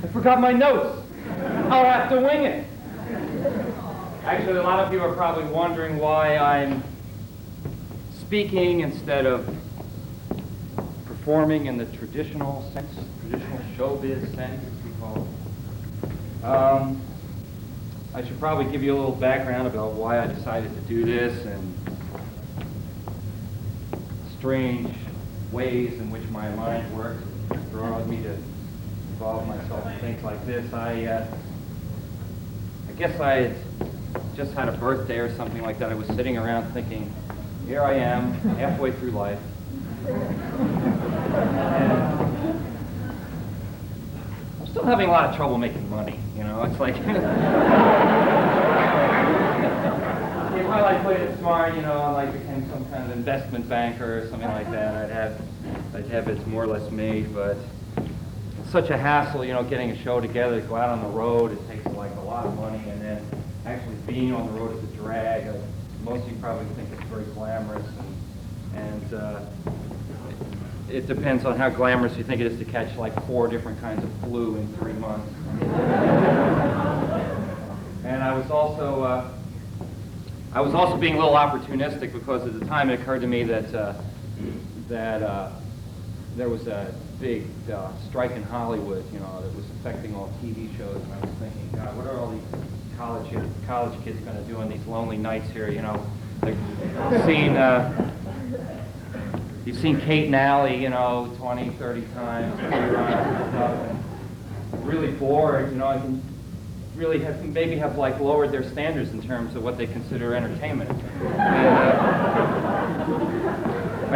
I forgot my notes. I'll have to wing it. Actually, a lot of you are probably wondering why I'm speaking instead of performing in the traditional sense, traditional showbiz sense, as we call it. I should probably give you a little background about why I decided to do this and strange ways in which my mind works, drawing me to involve myself in things like this. I guess I had just had a birthday or something like that. I was sitting around thinking, here I am, halfway through life. And I'm still having a lot of trouble making money, you know, it's like, if I like played it smart, you know, and like became some kind of investment banker or something like that, I'd have it more or less made, but it's such a hassle, you know, getting a show together, to go out on the road, it takes like a lot of money, and then actually being on the road is a drag. Most of you probably think it's very glamorous, and it depends on how glamorous you think it is to catch like 4 different kinds of flu in 3 months. And I was also being a little opportunistic, because at the time it occurred to me that there was a big strike in Hollywood, you know, that was affecting all TV shows, and I was thinking, God, what are all these college kids going to do on these lonely nights here, you know? Like, you've seen Kate and Allie, you know, 20, 30 times, and stuff, and really bored, you know. I can really maybe have like lowered their standards in terms of what they consider entertainment. And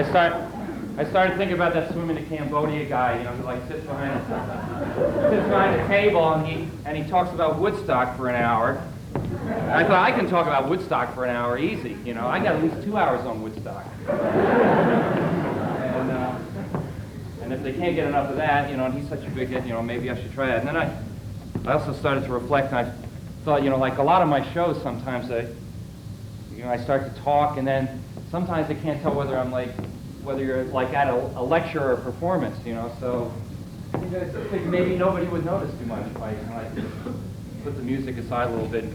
I started thinking about that swimming to Cambodia guy, you know, who like sits behind a table and he talks about Woodstock for an hour. And I thought, I can talk about Woodstock for an hour easy, you know. I got at least 2 hours on Woodstock. And if they can't get enough of that, you know, and he's such a big hit, you know, maybe I should try it. And then I also started to reflect, and I thought, you know, like a lot of my shows, sometimes I start to talk, and then sometimes I can't tell whether you're like at a lecture or a performance, you know. So I think maybe nobody would notice too much if I put the music aside a little bit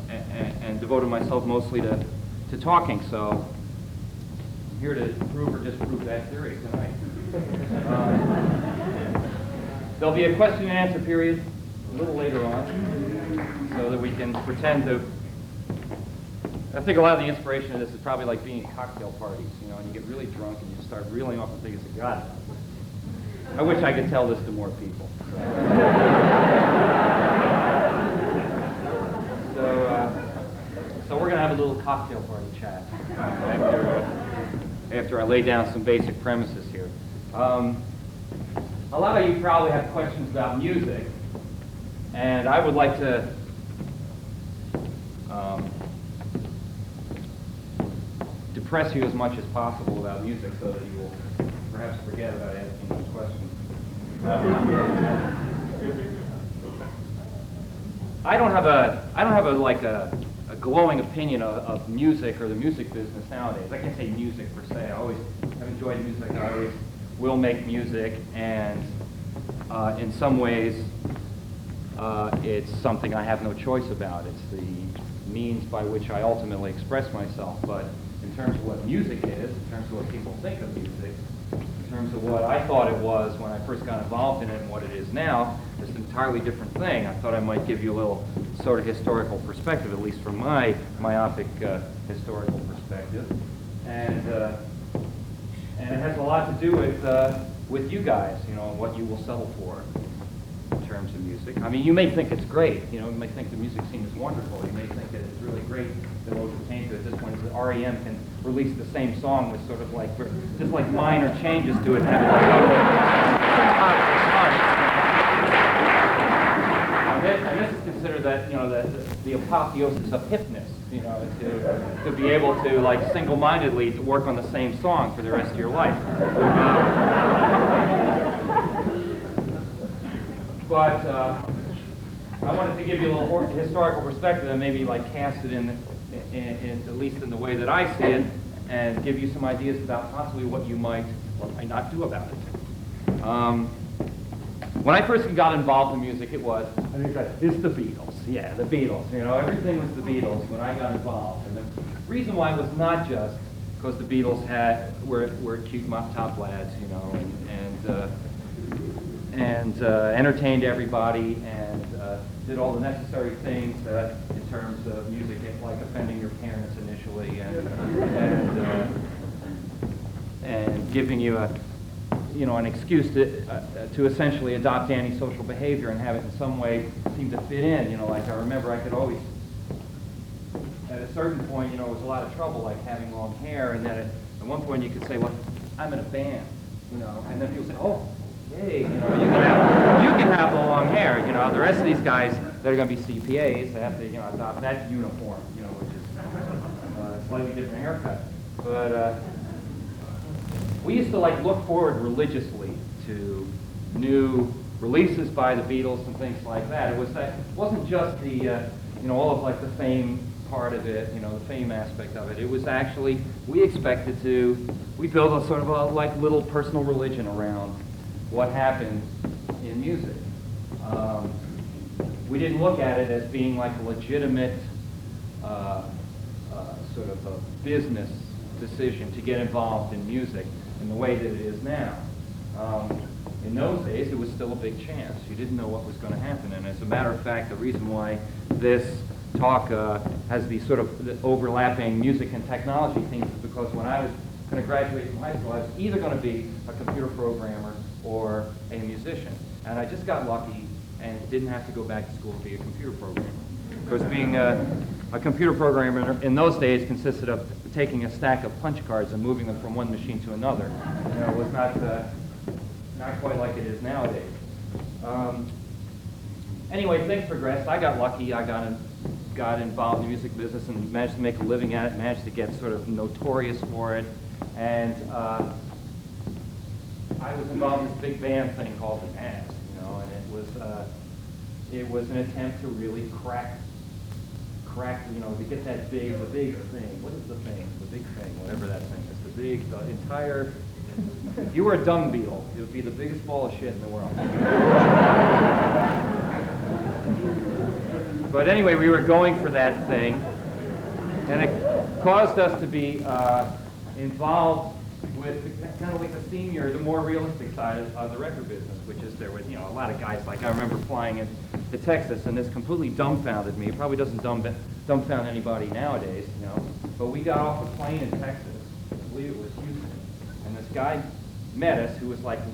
and devoted myself mostly to talking. So I'm here to prove or disprove that theory tonight. There'll be a question and answer period a little later on, so that we can pretend to. I think a lot of the inspiration of this is probably like being at cocktail parties, you know, and you get really drunk and you start reeling off the things of God. I wish I could tell this to more people. So we're going to have a little cocktail party chat after I lay down some basic premises here. A lot of you probably have questions about music, and I would like to depress you as much as possible about music, so that you will perhaps forget about asking those questions. I don't have a glowing opinion of music or the music business nowadays. I can't say music per se. I always have enjoyed music. I always will make music, and in some ways it's something I have no choice about. It's the means by which I ultimately express myself. But in terms of what music is, in terms of what people think of music, in terms of what I thought it was when I first got involved in it and what it is now, it's an entirely different thing. I thought I might give you a little sort of historical perspective, at least from my myopic historical perspective. And it has a lot to do with you guys, you know, what you will settle for in terms of music. I mean, you may think it's great, you know, you may think the music scene is wonderful, you may think that it's really great that what we came to at this point is that REM can release the same song with sort of like, just like minor changes to it. And this is considered that, you know, the apotheosis of hipness, you know, to be able to like single-mindedly to work on the same song for the rest of your life. But I wanted to give you a little historical perspective and maybe like cast it in at least in the way that I see it, and give you some ideas about possibly what you might or might not do about it. when I first got involved in music, it was, it's the Beatles. Yeah, the Beatles. You know, everything was the Beatles when I got involved. And the reason why was not just because the Beatles were cute mop-top lads, you know, and entertained everybody and did all the necessary things in terms of music, like offending your parents initially and giving you an excuse to essentially adopt antisocial behavior and have it in some way seem to fit in. You know, like I remember I could always, at a certain point, you know, it was a lot of trouble, like having long hair, and then at one point you could say, well, I'm in a band, you know, and then people say, oh, hey, you know, you can have the long hair, you know. The rest of these guys that are going to be CPAs, they have to, you know, adopt that uniform, you know, which is a slightly different haircut. But we used to like look forward religiously to new releases by the Beatles and things like that. It wasn't just the you know, all of like the fame part of it, you know, the fame aspect of it. It was actually, we built a sort of a like little personal religion around what happens in music. We didn't look at it as being like a legitimate sort of a business decision to get involved in music in the way that it is now. In those days, it was still a big chance. You didn't know what was going to happen. And as a matter of fact, the reason why this talk has these sort of overlapping music and technology themes is because when I was going to graduate from high school, I was either going to be a computer programmer or a musician. And I just got lucky and didn't have to go back to school to be a computer programmer. Because being a computer programmer in those days consisted of taking a stack of punch cards and moving them from one machine to another. You know, it was not quite like it is nowadays. Anyway, things progressed. I got lucky. I got involved in the music business and managed to make a living at it, managed to get sort of notorious for it. And I was involved in this big band thing called the Jazz, you know, and it was an attempt to really crack, you know, to get that the big thing. What is the thing? The big thing, whatever that thing is. The entire, if you were a dung beetle, it would be the biggest ball of shit in the world. But anyway, we were going for that thing, and it caused us to be involved with kind of like the more realistic side of the record business, which is there was, you know, a lot of guys, like I remember flying into Texas, and this completely dumbfounded me. It probably doesn't dumbfound anybody nowadays, you know, but we got off a plane in Texas, I believe it was Houston, and this guy met us who was like a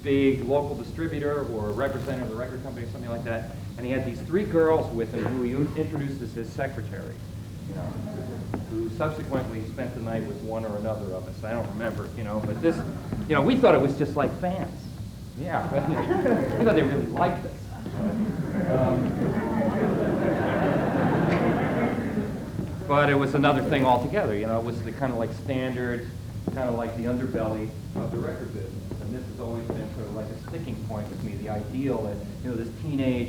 big local distributor or a representative of the record company or something like that, and he had these 3 girls with him who he introduced as his secretary, you know, who subsequently spent the night with one or another of us. I don't remember, you know, but this, you know, we thought it was just like fans. Yeah, but, you know, we thought they really liked us. But it was another thing altogether, you know, it was the kind of like standard, kind of like the underbelly of the record business. And this has always been sort of like a sticking point with me, the ideal that, you know, this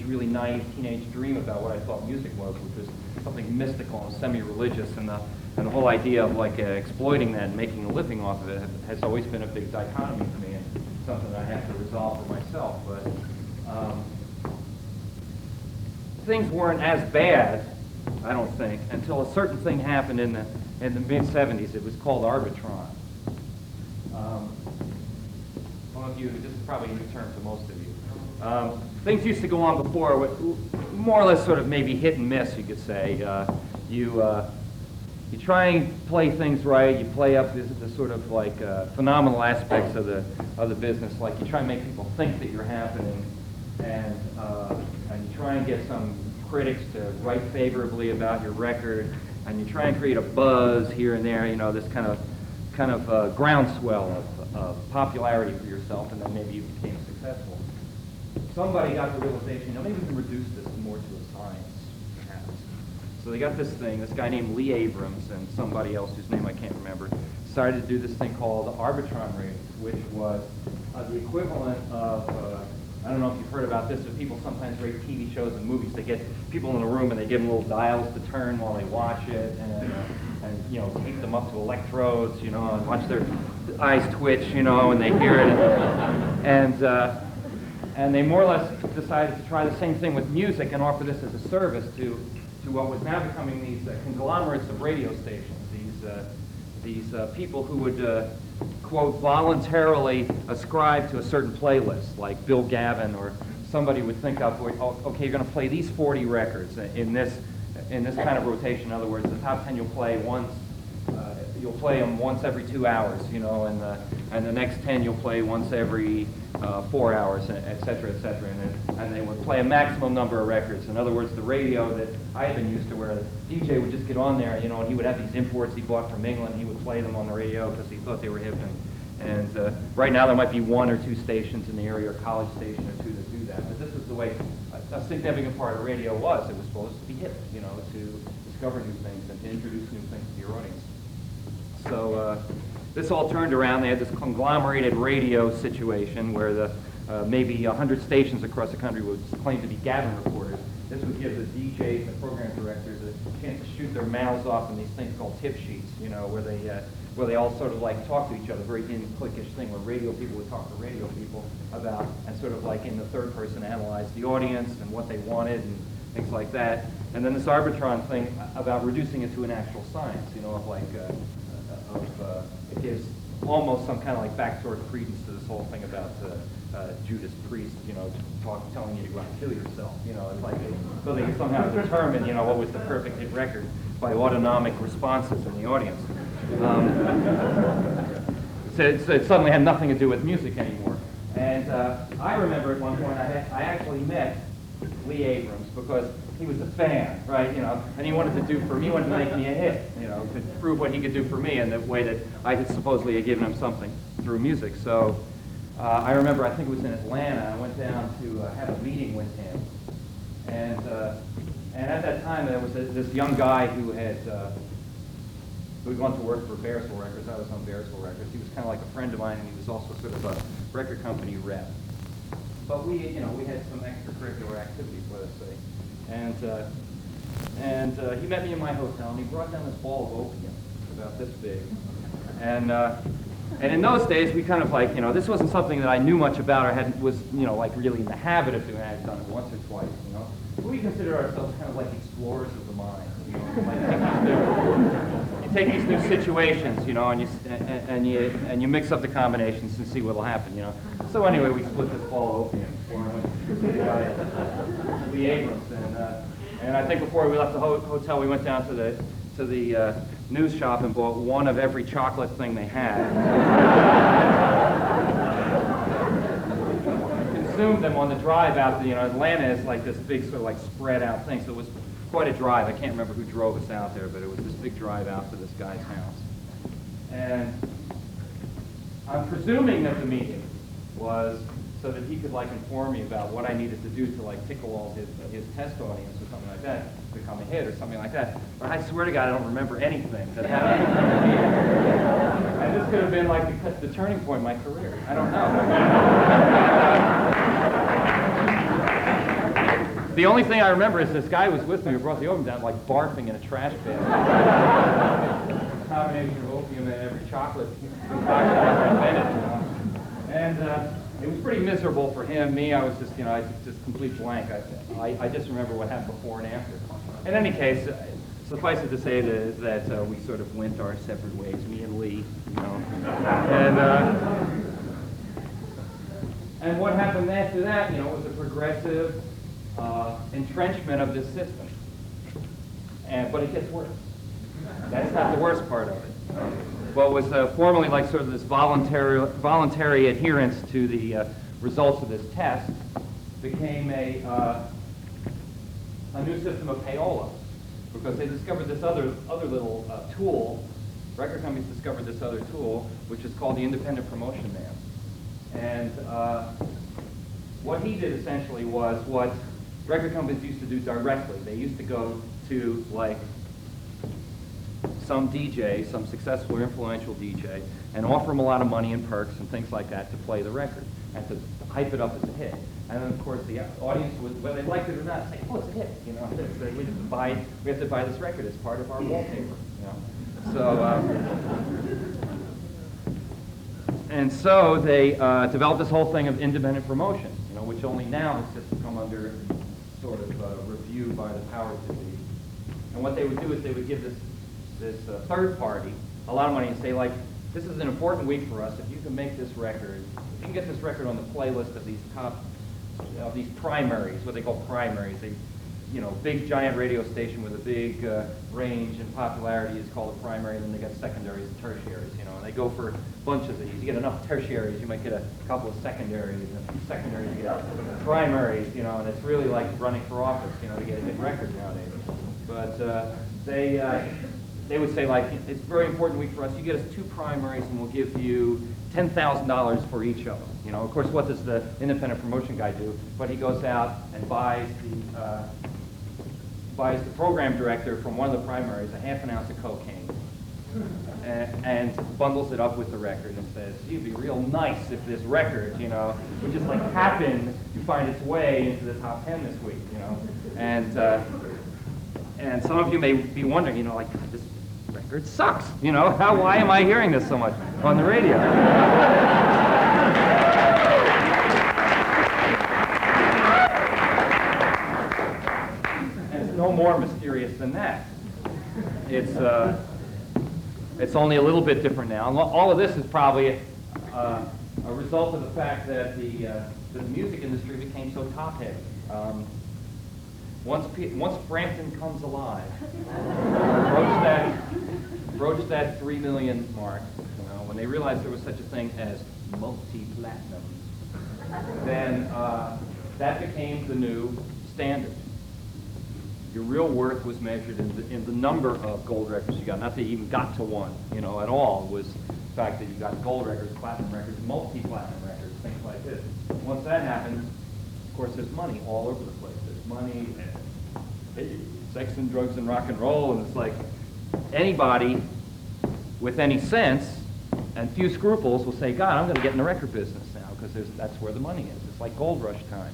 really naive teenage dream about what I thought music was, which was something mystical and semi-religious, and the whole idea of like exploiting that and making a living off of it has always been a big dichotomy for me, and something that I have to resolve for myself. But things weren't as bad, I don't think, until a certain thing happened in the mid-'70s. It was called Arbitron. One of you, this is probably a new term to most of you. Things used to go on before, with more or less sort of maybe hit and miss, you could say. You try and play things right. You play up the sort of like phenomenal aspects of the business. Like you try and make people think that you're happening, and you try and get some critics to write favorably about your record, and you try and create a buzz here and there. You know, this kind of groundswell of popularity for yourself, and then maybe you became successful. Somebody got the realization, you know, maybe we can reduce this more to a science, perhaps. So they got this thing, this guy named Lee Abrams and somebody else whose name I can't remember, decided to do this thing called the Arbitron rate, which was the equivalent of, I don't know if you've heard about this, but people sometimes rate TV shows and movies. They get people in a room and they give them little dials to turn while they watch it, and you know, tape them up to electrodes, you know, and watch their eyes twitch, you know, and they hear it. And they more or less decided to try the same thing with music and offer this as a service to what was now becoming these conglomerates of radio stations, these people who would, quote, voluntarily ascribe to a certain playlist, like Bill Gavin, or somebody would think up, oh, okay, you're going to play these 40 records in this kind of rotation. In other words, the top 10 you'll play once. You'll play them once every 2 hours, you know, and the next 10 you'll play once every 4 hours, et cetera, and they would play a maximum number of records. In other words, the radio that I had been used to, where the DJ would just get on there, you know, and he would have these imports he bought from England. He would play them on the radio because he thought they were hip. And right now there might be 1 or 2 stations in the area, or college station or 2 that do that. But this was the way a significant part of radio was. It was supposed to be hip, you know, to discover new things and to introduce new things to your audience. So this all turned around. They had this conglomerated radio situation where the maybe 100 stations across the country would claim to be Gavin reporters. This would give the DJs and program directors a chance to shoot their mouths off in these things called tip sheets, you know, where they all sort of like talk to each other, very in-cliquish thing where radio people would talk to radio people about, and sort of like in the third person analyze the audience and what they wanted and things like that. And then this Arbitron thing about reducing it to an actual science, you know, of like, it gives almost some kind of like backdoor credence to this whole thing about Judas Priest, you know, telling you to go out and kill yourself, you know, it's like so they can somehow determine, you know, what was the perfect hit record by autonomic responses in the audience. So it suddenly had nothing to do with music anymore. And I remember at one point I actually met Lee Abrams because he was a fan, right, you know, and he wanted to make me a hit, you know, to prove what he could do for me in the way that I had supposedly had given him something through music. So I remember, I think it was in Atlanta, I went down to have a meeting with him. And at that time there was this young guy who had gone to work for Bearsville Records. I was on Bearsville Records. He was kind of like a friend of mine, and he was also sort of a record company rep. But we had some extracurricular activities, let us say. And he met me in my hotel, and he brought down this ball of opium, about this big. And in those days, we kind of like, you know, this wasn't something that I knew much about or was, you know, like really in the habit of doing. I had done it once or twice, you know. But we consider ourselves kind of like explorers of the mind, you know. Like you take these new situations, you know, and you mix up the combinations and see what'll happen, you know. So anyway, we split this ball of opium for the guy, Lee Abrams, and I think before we left the hotel, we went down to the news shop and bought one of every chocolate thing they had. Consumed them on the drive out. You know, Atlanta is like this big sort of like spread out thing, so it was quite a drive. I can't remember who drove us out there, but it was this big drive out to this guy's house. And I'm presuming that the meeting was so that he could like inform me about what I needed to do to like tickle all his test audience or something like that, to become a hit or something like that. But I swear to God, I don't remember anything that happened. And this could have been like the turning point in my career. I don't know. The only thing I remember is this guy was with me who brought the opium down, like barfing in a trash bin. A combination of opium and every chocolate concoction ever invented, you know. And it was pretty miserable for him. Me, I was just, you know, I just complete blank. I just remember what happened before and after. In any case, suffice it to say that we sort of went our separate ways, me and Lee, you know. And what happened after that, you know, was a progressive entrenchment of this system. But it gets worse. That's not the worst part of it. What was formerly like sort of this voluntary adherence to the results of this test became a new system of payola, because they discovered this other little tool. Record companies discovered this other tool, which is called the independent promotion man. And what he did essentially was what record companies used to do directly. They used to go to like some DJ, some successful or influential DJ, and offer him a lot of money and perks and things like that to play the record and to hype it up as a hit. And then, of course, the audience would, whether they liked it or not, say, "Oh, it's a hit." You know, we have to buy this record as part of our wallpaper. You know, so they developed this whole thing of independent promotion. You know, which only now has just come under sort of review by the powers that be. And what they would do is they would give this third party a lot of money and say, like, this is an important week for us. If you can make this record, if you can get this record on the playlist of these these primaries, what they call primaries. They, big giant radio station with a big range and popularity is called a primary, and then they got secondaries and tertiaries, and they go for bunches of these. You get enough tertiaries, you might get a couple of secondaries, and from secondaries you get primaries, and it's really like running for office, to get a hit record nowadays. But they would say, like, it's a very important week for us. You get us 2 primaries, and we'll give you $10,000 for each of them. Of course, what does the independent promotion guy do? But he goes out and buys the program director from one of the primaries a half an ounce of cocaine and bundles it up with the record and says, it'd be real nice if this record, would just like happen to find its way into the top 10 this week, And some of you may be wondering, like, this record sucks, why am I hearing this so much on the radio? No more mysterious than that. It's only a little bit different now. All of this is probably a result of the fact that the music industry became so top-heavy. Once Frampton Comes Alive broached that 3 million mark, when they realized there was such a thing as multi-platinum, then that became the new standard. Your real worth was measured in the number of gold records you got. Not that you even got to one, at all. It was the fact that you got gold records, platinum records, multi-platinum records, things like this. Once that happens, of course, there's money all over the place. There's money, sex and drugs and rock and roll, and it's like anybody with any sense and few scruples will say, God, I'm going to get in the record business now because that's where the money is. It's like gold rush time.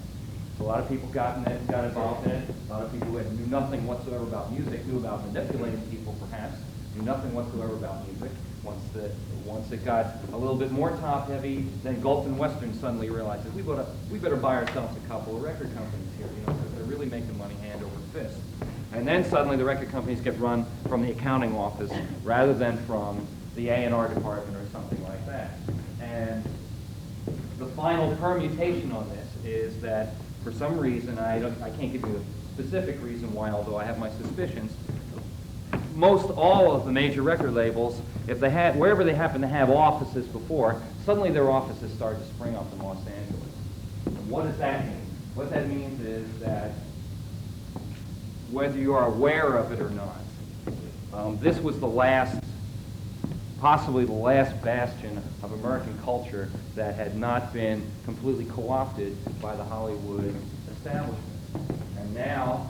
So a lot of people got involved in it. A lot of people who knew nothing whatsoever about music, knew about manipulating people perhaps, knew nothing whatsoever about music. Once it got a little bit more top-heavy, then Gulf and Western suddenly realized that we better buy ourselves a couple of record companies here, because they're really making money hand over fist. And then suddenly the record companies get run from the accounting office rather than from the A&R department or something like that. And the final permutation on this is that for some reason, I can't give you a specific reason why, although I have my suspicions, most all of the major record labels, if they had, wherever they happen to have offices before, suddenly their offices started to spring up in Los Angeles. And what does that mean? What that means is that whether you are aware of it or not, this was possibly the last bastion of American culture that had not been completely co-opted by the Hollywood establishment. And now,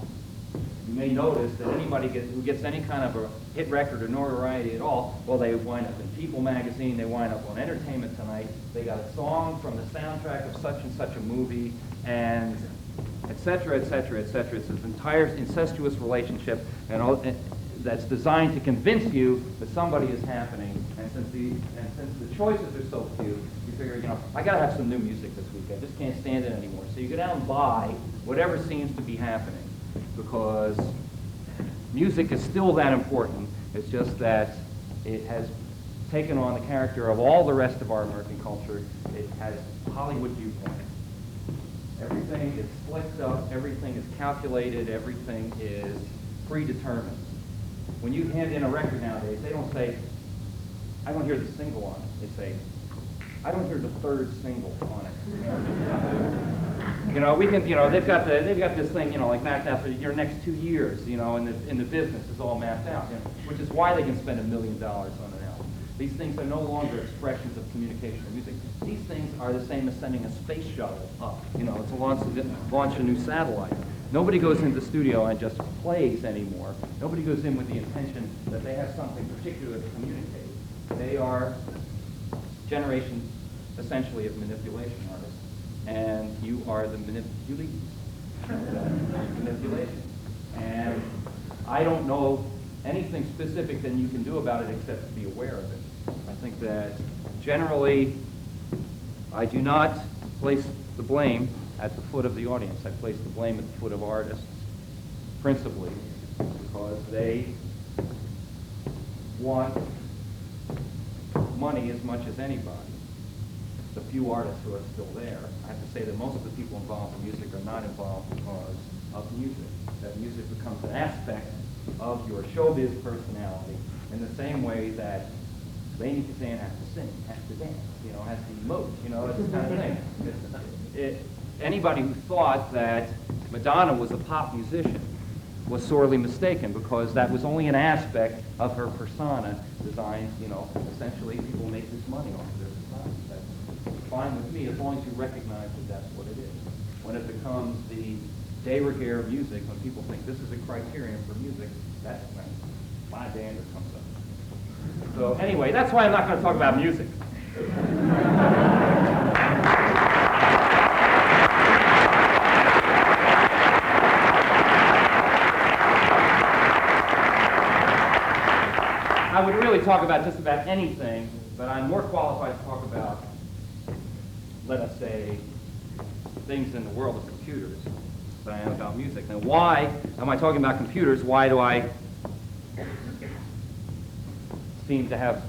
you may notice that anybody who gets any kind of a hit record or notoriety at all, well, they wind up in People magazine, they wind up on Entertainment Tonight, they got a song from the soundtrack of such and such a movie, and et cetera, et cetera, et cetera. It's this entire incestuous relationship that's designed to convince you that somebody is happening, and since the choices are so few, you figure, I got to have some new music this week. I just can't stand it anymore. So you go down and buy whatever seems to be happening, because music is still that important. It's just that it has taken on the character of all the rest of our American culture. It has Hollywood viewpoint. Everything is slicked up, everything is calculated, everything is predetermined. When you hand in a record nowadays, they don't say, I don't hear the single on it. They say, I don't hear the third single on it. We can, they've got this thing, like mapped out for your next 2 years, and the business is all mapped out, which is why they can spend $1 million on an album. These things are no longer expressions of communication or music. These things are the same as sending a space shuttle up, to launch a new satellite. Nobody goes into the studio and just plays anymore. Nobody goes in with the intention that they have something particular to communicate. They are generations, essentially, of manipulation artists, and you are the manipulation. And I don't know anything specific that you can do about it except to be aware of it. I think that generally I do not place the blame at the foot of the audience. I place the blame at the foot of artists, principally because they want money as much as anybody. The few artists who are still there, I have to say that most of the people involved in music are not involved because of music. That music becomes an aspect of your showbiz personality in the same way that Lady Kazan has to sing, has to dance, has to emote, this kind of thing. Anybody who thought that Madonna was a pop musician was sorely mistaken, because that was only an aspect of her persona designed, essentially people make this money off of their persona. That's fine with me as long as you recognize that that's what it is. When it becomes the de rigueur of music, when people think this is a criterion for music, that's when my dander comes up. So anyway, that's why I'm not going to talk about music. I would really talk about just about anything, but I'm more qualified to talk about, let us say, things in the world of computers than I am about music. Now, why am I talking about computers? Why do I seem to have,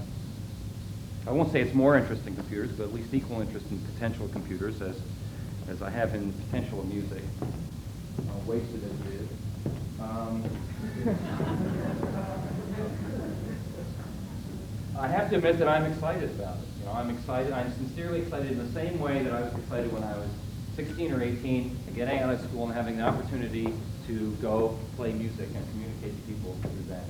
I won't say it's more interest in computers, but at least equal interest in potential computers as I have in potential of music, wasted as it is. I have to admit that I'm excited about it. I'm excited. I'm sincerely excited in the same way that I was excited when I was 16 or 18, getting out of school and having the opportunity to go play music and communicate to people through that.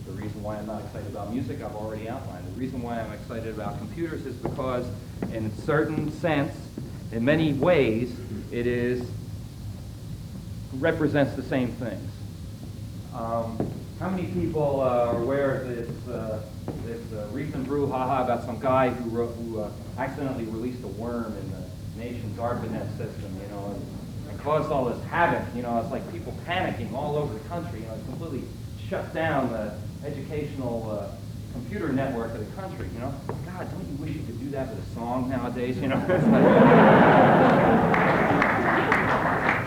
The reason why I'm not excited about music, I've already outlined. The reason why I'm excited about computers is because, in a certain sense, in many ways, it represents the same things. How many people are aware of this recent brouhaha about some guy who accidentally released a worm in the nation's ARPANET system, and caused all this havoc? It's like people panicking all over the country. It completely shut down the educational computer network of the country. God, don't you wish you could do that with a song nowadays?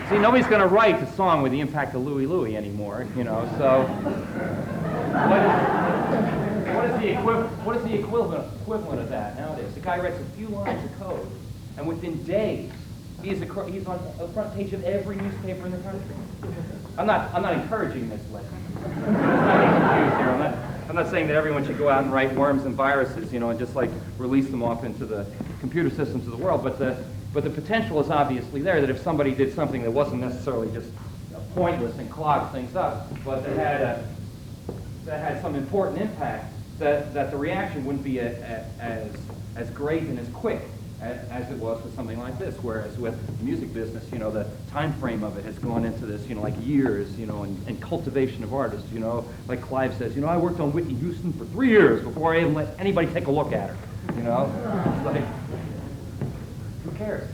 See, nobody's going to write a song with the impact of Louie Louie anymore, so what is the equivalent of that nowadays? The guy writes a few lines of code, and within days, he's on the front page of every newspaper in the country. I'm not encouraging this lesson. I'm not saying that everyone should go out and write worms and viruses, and just like release them off into the computer systems of the world. But the potential is obviously there, that if somebody did something that wasn't necessarily just pointless and clogged things up, but that had some important impact, that the reaction wouldn't be as great and as quick as it was with something like this. Whereas with the music business, the time frame of it has gone into this, like years, and cultivation of artists. Like Clive says, I worked on Whitney Houston for 3 years before I even let anybody take a look at her. It's like, who cares?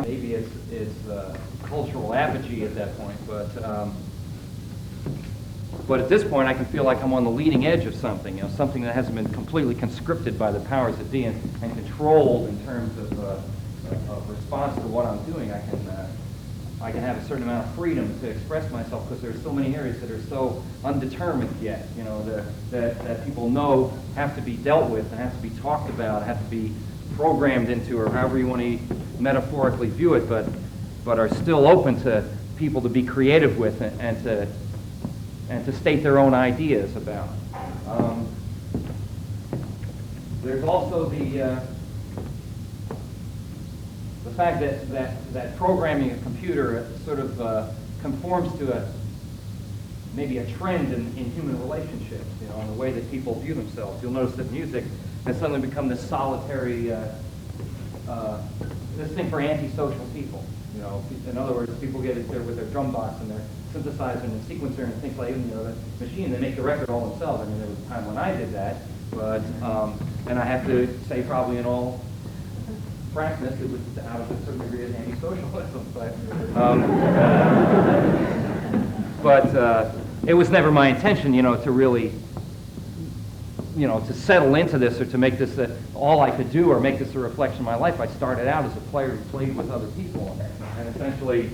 Maybe it's cultural apogee at that point, but at this point I can feel like I'm on the leading edge of something, something that hasn't been completely conscripted by the powers that be and controlled in terms of response to what I'm doing. I can have a certain amount of freedom to express myself, because there's so many areas that are so undetermined yet, that people know have to be dealt with and have to be talked about, have to be programmed into, or however you want to metaphorically view it, but are still open to people to be creative with and to state their own ideas about. There's also the fact that programming a computer sort of conforms to maybe a trend in human relationships, in the way that people view themselves. You'll notice that music has suddenly become this solitary, this thing for antisocial people. In other words, people get in there with their drum box and their synthesizer and the sequencer and things like, the machine, they make the record all themselves. There was a time when I did that, but, and I have to say probably in all frankness, it was out of a certain degree of anti-socialism, but it was never my intention, to really to settle into this or to make this all I could do or make this a reflection of my life, I started out as a player who played with other people and essentially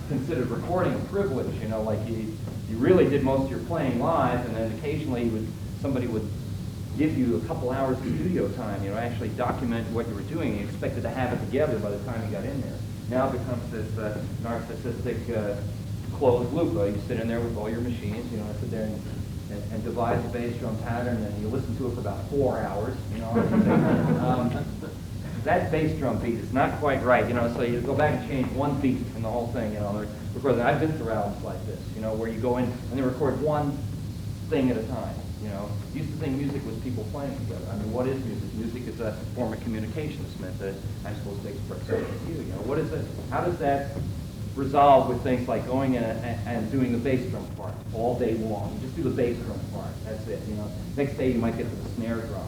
considered recording a privilege. Like you really did most of your playing live, and then occasionally somebody would give you a couple hours of studio time, actually document what you were doing, and you expected to have it together by the time you got in there. Now it becomes this narcissistic closed loop. You sit in there with all your machines, sit there and devise a bass drum pattern, and you listen to it for about 4 hours, that bass drum beat is not quite right, so you go back and change one beat in the whole thing, Because I've been through albums like this, where you go in and they record one thing at a time, Used to think music was people playing together. I mean, what is music? Music is a form of communication. It's meant that I'm supposed to express something to you. What is it? How does that resolve with things like going in and doing the bass drum part all day long? You just do the bass drum part. That's it. Next day you might get to the snare drum.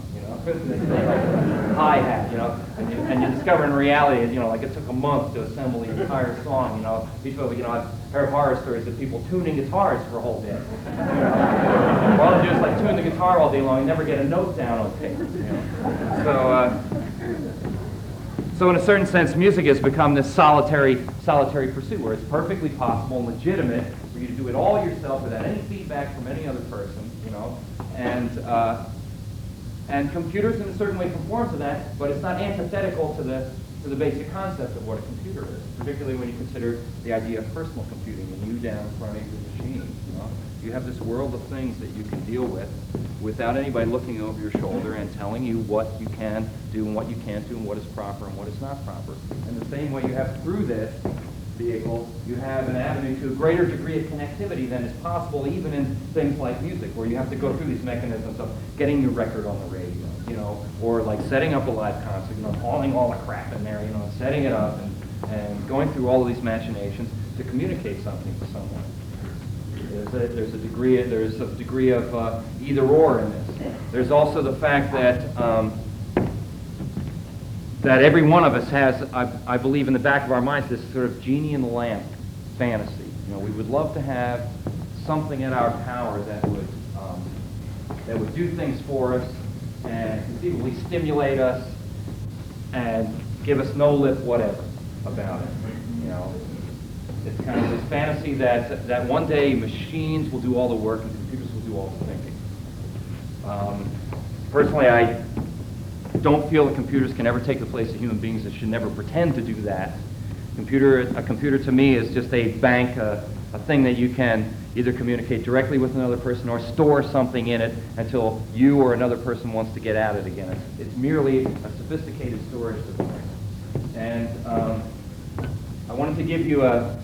Hi-hat. And you discover in reality, like it took a month to assemble the entire song. People, I've heard horror stories of people tuning guitars for a whole day. All they do is like tune the guitar all day long and never get a note down on paper. So in a certain sense, music has become this solitary pursuit where it's perfectly possible and legitimate for you to do it all yourself without any feedback from any other person, and computers in a certain way conform to that, but it's not antithetical to the basic concept of what a computer is, particularly when you consider the idea of personal computing and you down in front of your machine. You have this world of things that you can deal with without anybody looking over your shoulder and telling you what you can do and what you can't do and what is proper and what is not proper. And the same way you have through this vehicle, you have an avenue to a greater degree of connectivity than is possible even in things like music, where you have to go through these mechanisms of getting your record on the radio, or like setting up a live concert, hauling all the crap in there, setting it up and going through all of these machinations to communicate something to someone. There's a degree of either or in this. There's also the fact that every one of us has, I believe, in the back of our minds, this sort of genie in the lamp fantasy. We would love to have something in our power that would do things for us and conceivably stimulate us and give us no lip whatever about it. It's kind of this fantasy that one day machines will do all the work and computers will do all the thinking. Personally, I don't feel that computers can ever take the place of human beings. It should never pretend to do that. A computer to me is just a bank, a thing that you can either communicate directly with another person or store something in it until you or another person wants to get at it again. It's merely a sophisticated storage device. And I wanted to give you a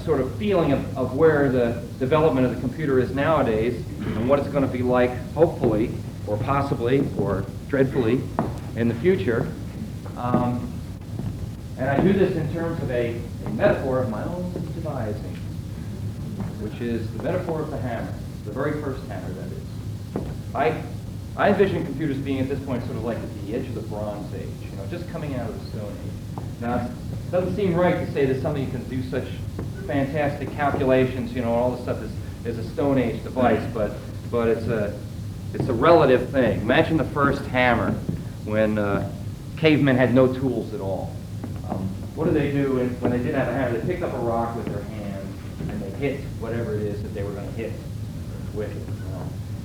sort of feeling of where the development of the computer is nowadays and what it's going to be like, hopefully, or possibly, or dreadfully, in the future. And I do this in terms of a metaphor of my own devising, which is the metaphor of the hammer, the very first hammer, that is. I envision computers being at this point sort of like at the edge of the Bronze Age, just coming out of the Stone Age. Now, it doesn't seem right to say that somebody can do such fantastic calculations, all this stuff is a Stone Age device, but it's a relative thing. Imagine the first hammer when cavemen had no tools at all. What do they do when they didn't have a hammer? They picked up a rock with their hands and they hit whatever it is that they were going to hit with it.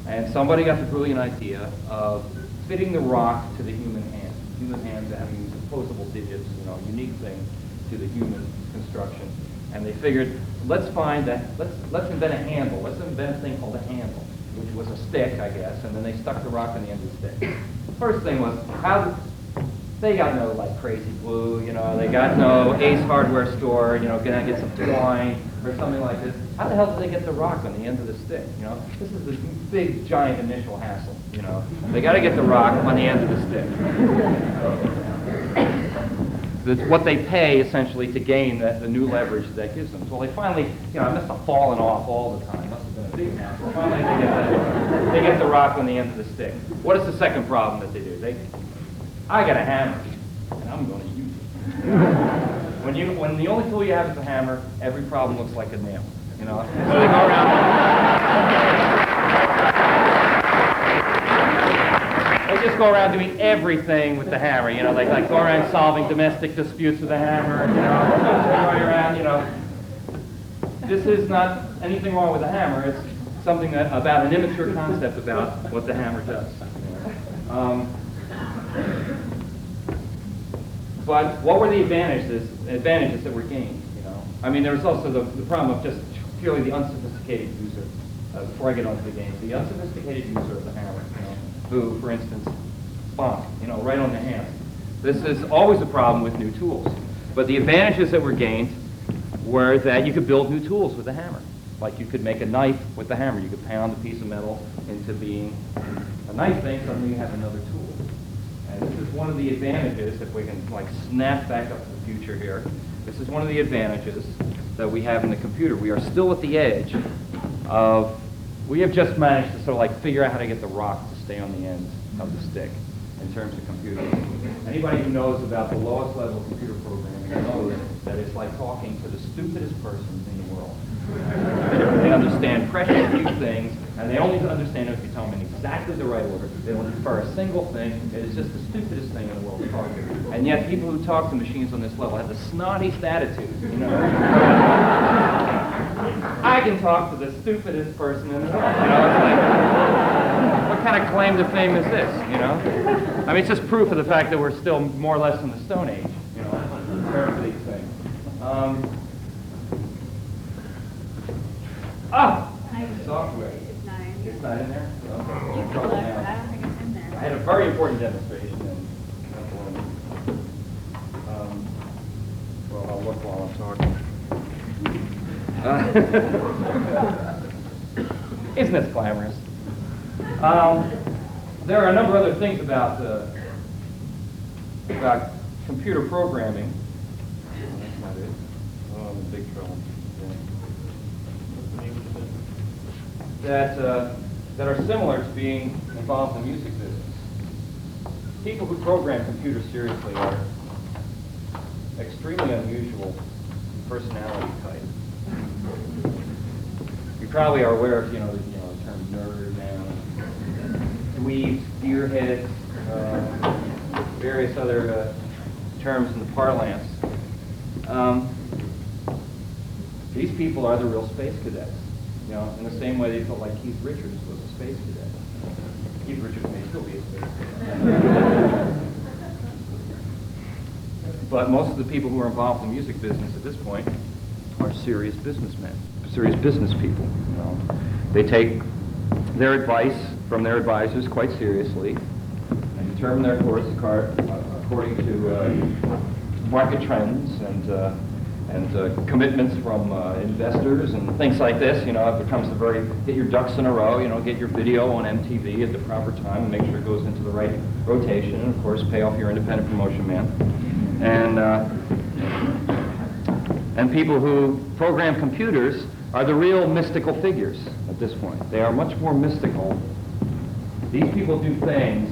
And somebody got the brilliant idea of fitting the rock to the human hand. Human hands having these opposable digits, unique thing to the human construction. And they figured, let's invent a handle. Let's invent a thing called a handle, which was a stick, I guess, and then they stuck the rock on the end of the stick. The first thing was, they got no crazy glue, they got no Ace Hardware store, gonna get some twine or something like this. How the hell did they get the rock on the end of the stick? This is this big, giant initial hassle, They gotta get the rock on the end of the stick. It's what they pay, essentially, to gain the new leverage that gives them. So they finally, it must have fallen off all the time. Must have been a big hassle. Finally, they get the rock on the end of the stick. What is the second problem that they do? I got a hammer, and I'm going to use it. When the only tool you have is a hammer, every problem looks like a nail. So they go around. just go around doing everything with the hammer, you know, like go around solving domestic disputes with the hammer, you know, going around, you know. This is not anything wrong with the hammer. It's something about an immature concept about what the hammer does. But what were the advantages that were gained, you know? I mean, there was also the problem of just purely the unsophisticated user. Before I get on to the games, the unsophisticated user of the hammer, you know, who, for instance, bonk, you know, right on the hand. This is always a problem with new tools. But the advantages that were gained were that you could build new tools with the hammer. Like you could make a knife with the hammer. You could pound a piece of metal into being a knife thing, suddenly you have another tool. And this is one of the advantages, if we can like snap back up to the future here, this is one of the advantages that we have in the computer. We are still at the edge of, we have just managed to sort of like figure out how to get the rock to stay on the end of the stick in terms of computers. Anybody who knows about the lowest level of computer programming knows that it's like talking to the stupidest person in the world. They understand precious few things, and they only understand it if you tell them in exactly the right order. They don't infer a single thing. It is just the stupidest thing in the world to talk to. And yet people who talk to machines on this level have the snottiest attitude, you know. I can talk to the stupidest person in the world, you know. It's like, what kind of claim to fame is this, you know? I mean, it's just proof of the fact that we're still more or less in the Stone Age, you know, in terms of these things. Software. It's not in here. It's not in there? Okay. You can look, but I don't think it's in there. I had a very important demonstration, and well, I'll look while I'm talking. Isn't this glamorous? There are a number of other things about computer programming. That's not it. Oh, I'm in big trouble. That are similar to being involved in the music business. People who program computers seriously are extremely unusual personality type. You probably are aware of the term nerd now, dweebs, gearheads, various other terms in the parlance. These people are the real space cadets. You know, in the same way they felt like Keith Richards was a space cadet. Keith Richards may still be a space cadet. But most of the people who are involved in the music business at this point are serious businessmen, serious business people. You know. They take their advice from their advisors quite seriously and determine their course according to market trends and commitments from investors and things like this. You know, it becomes the very, get your ducks in a row, you know, get your video on MTV at the proper time and make sure it goes into the right rotation, and of course pay off your independent promotion man. And people who program computers are the real mystical figures at this point. They are much more mystical. These people do things,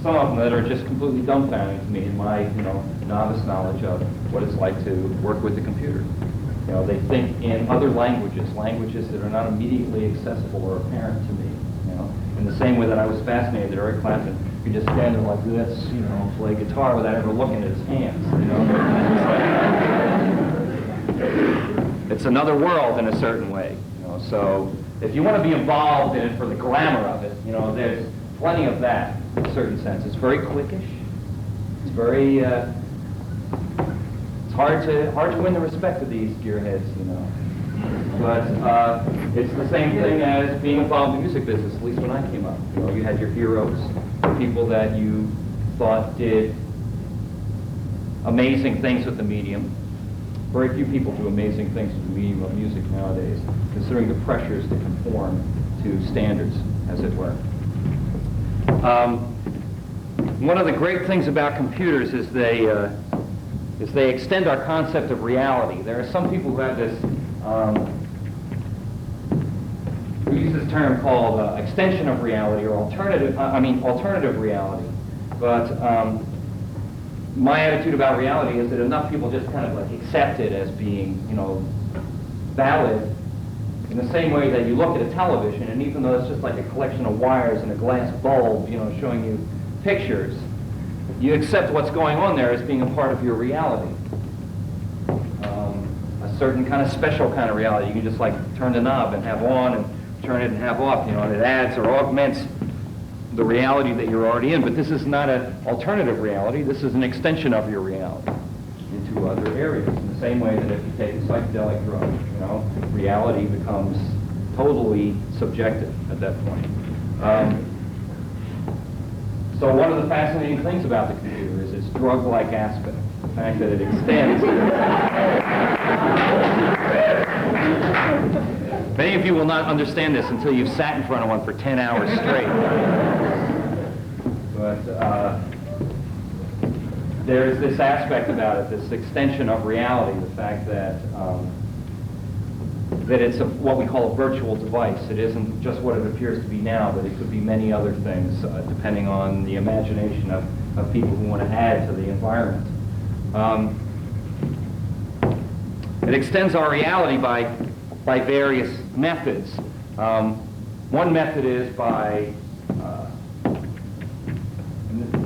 some of them that are just completely dumbfounding to me in my, novice knowledge of what it's like to work with the computer. You know, they think in other languages that are not immediately accessible or apparent to me. You know, in the same way that I was fascinated that Eric Clapton could just stand there like this, play guitar without ever looking at his hands. It's another world in a certain way. So if you want to be involved in it for the glamour of it, there's plenty of that in a certain sense. It's very cliquish. It's very it's hard to win the respect of these gearheads, But it's the same thing as being involved in the music business, at least when I came up. You had your heroes, people that you thought did amazing things with the medium. Very few people do amazing things with the medium of music nowadays, considering the pressures to conform to standards, as it were. One of the great things about computers is they extend our concept of reality. There are some people who have this, who use this term called extension of reality or alternative reality. But my attitude about reality is that enough people just kind of like accept it as being, valid in the same way that you look at a television, and even though it's just like a collection of wires and a glass bulb, showing you pictures, you accept what's going on there as being a part of your reality. A certain kind of special kind of reality. You can just like turn the knob and have on and turn it and have off, you know, and it adds or augments the reality that you're already in. But this is not an alternative reality. This is an extension of your reality into other areas. In the same way that if you take a psychedelic drug, you know, reality becomes totally subjective at that point. So one of the fascinating things about the computer is its drug-like aspect. The fact that it extends. Many of you will not understand this until you've sat in front of one for 10 hours straight. But there is this aspect about it, this extension of reality, the fact that that it's what we call a virtual device. It isn't just what it appears to be now, but it could be many other things, depending on the imagination of people who want to add to the environment. It extends our reality by various methods. One method is by,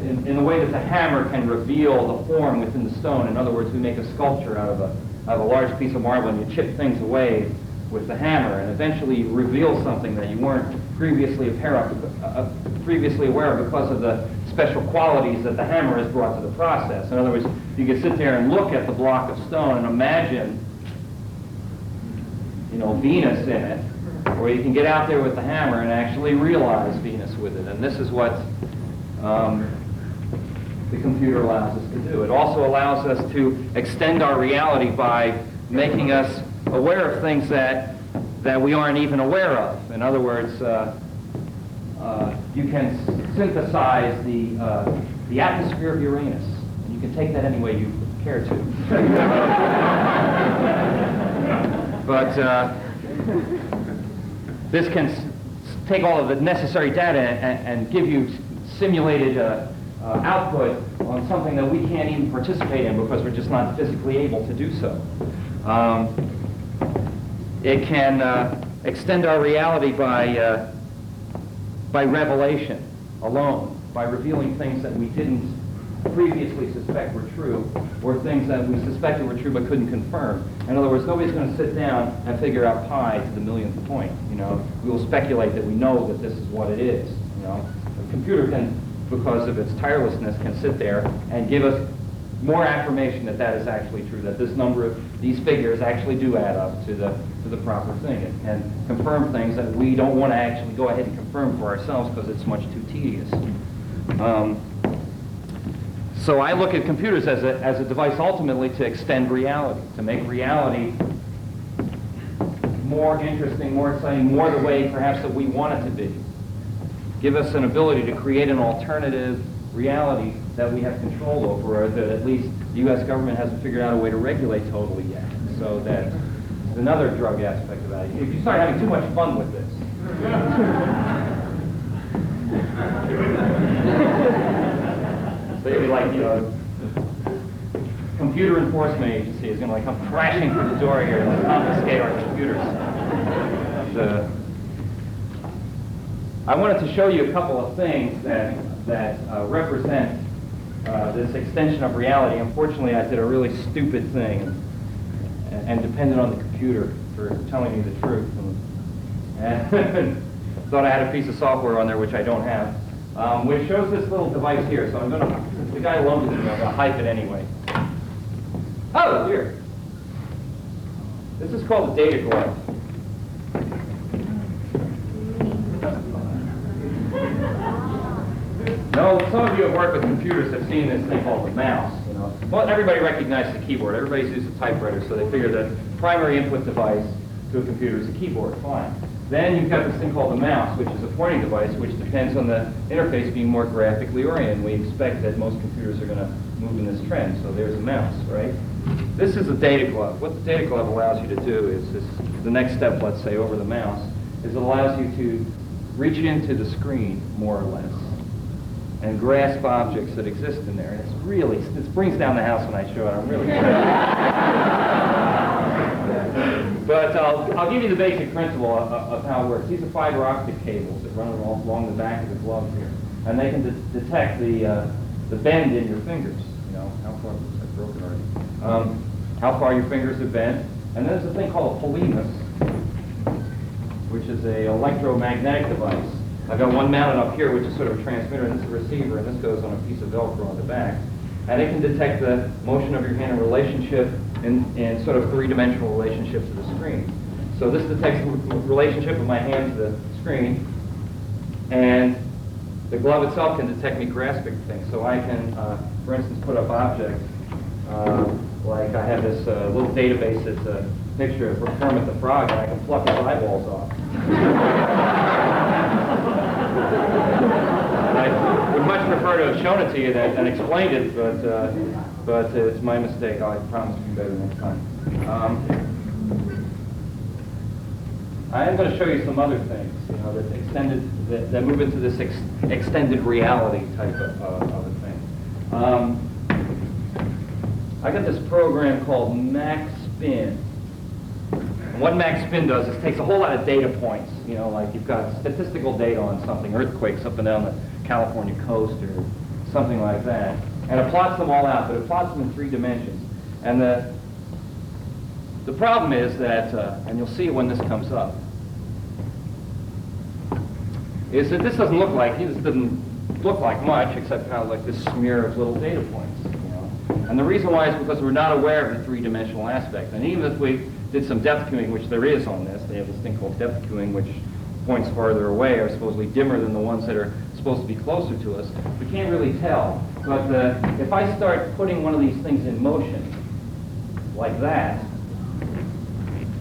in the way that the hammer can reveal the form within the stone. In other words, we make a sculpture out of a large piece of marble, and you chip things away with the hammer, and eventually you reveal something that you weren't previously aware of because of the special qualities that the hammer has brought to the process. In other words, you can sit there and look at the block of stone and imagine, you know, Venus in it, or you can get out there with the hammer and actually realize Venus with it. And this is what the computer allows us to do. It also allows us to extend our reality by making us aware of things that we aren't even aware of. In other words, you can synthesize the atmosphere of Uranus. And you can take that any way you care to. But this can take all of the necessary data and give you simulated output on something that we can't even participate in because we're just not physically able to do so. It can extend our reality by revelation alone, by revealing things that we didn't previously suspect were true, or things that we suspected were true but couldn't confirm. In other words, nobody's going to sit down and figure out pi to the millionth point. You know, we will speculate that we know that this is what it is. You know, the computer can, because of its tirelessness, can sit there and give us more affirmation that that is actually true, that this number of these figures actually do add up to the proper thing. It can confirm things that we don't want to actually go ahead and confirm for ourselves because it's much too tedious. So I look at computers as a device ultimately to extend reality, to make reality more interesting, more exciting, more the way perhaps that we want it to be. Give us an ability to create an alternative reality that we have control over, or that at least the U.S. government hasn't figured out a way to regulate totally yet. So that's another drug aspect about it. If you start having too much fun with this, so you'll be like, you know, computer enforcement agency is going to like come crashing through the door here and confiscate our computers. I wanted to show you a couple of things that represent this extension of reality. Unfortunately, I did a really stupid thing and depended on the computer for telling me the truth. And thought I had a piece of software on there which I don't have, which shows this little device here. So I'm going to, since the guy loaned it to me, I'm going to hype it anyway. Oh, here. This is called a data glove. No, some of you have worked with computers have seen this thing called the mouse. You know, well, everybody recognizes the keyboard. Everybody's used a typewriter, so they figure the primary input device to a computer is a keyboard. Fine. Then you've got this thing called the mouse, which is a pointing device, which depends on the interface being more graphically oriented. We expect that most computers are going to move in this trend. So there's a mouse, right? This is a data glove. What the data glove allows you to do is the next step, let's say, over the mouse, is it allows you to reach into the screen, more or less, and grasp objects that exist in there. And it's really, this brings down the house when I show it. I'm really But I'll give you the basic principle of how it works. These are fiber optic cables that run along the back of the glove here. and they can detect the bend in your fingers. You know, how far, I've broken already. How far your fingers are bent. And there's a thing called a polemus, which is a electromagnetic device. I've got one mounted up here, which is sort of a transmitter, and this is a receiver, and this goes on a piece of Velcro on the back. And it can detect the motion of your hand in relationship, in sort of three-dimensional relationship to the screen. So this detects the relationship of my hand to the screen, and the glove itself can detect me grasping things. So I can, for instance, put up objects. Like I have this little database that's a picture of Kermit the Frog, and I can pluck his eyeballs off. And I would much prefer to have shown it to you than explained it, but it's my mistake. I promise to be better next time. I am going to show you some other things, you know, that move into this extended reality type of a thing. I got this program called MaxSpin. And what MaxSpin does is takes a whole lot of data points, you know, like you've got statistical data on something, earthquakes up and down the California coast or something like that, and it plots them all out, but it plots them in 3 dimensions. And the problem is that, and you'll see it when this comes up, is that this doesn't look like much except kind of like this smear of little data points. And the reason why is because we're not aware of the 3-dimensional aspect. And even if we did some depth cueing, which there is on this, they have this thing called depth cueing, which points farther away are supposedly dimmer than the ones that are supposed to be closer to us. We can't really tell. But if I start putting one of these things in motion, like that,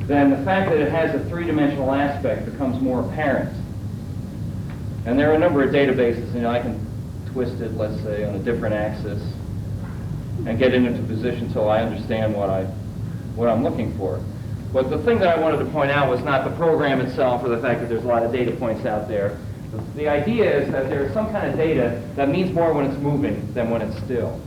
then the fact that it has a 3-dimensional aspect becomes more apparent. And there are a number of databases, you know, I can twist it, let's say, on a different axis, and get it into position so I understand what I'm looking for. But the thing that I wanted to point out was not the program itself or the fact that there's a lot of data points out there. The idea is that there's some kind of data that means more when it's moving than when it's still.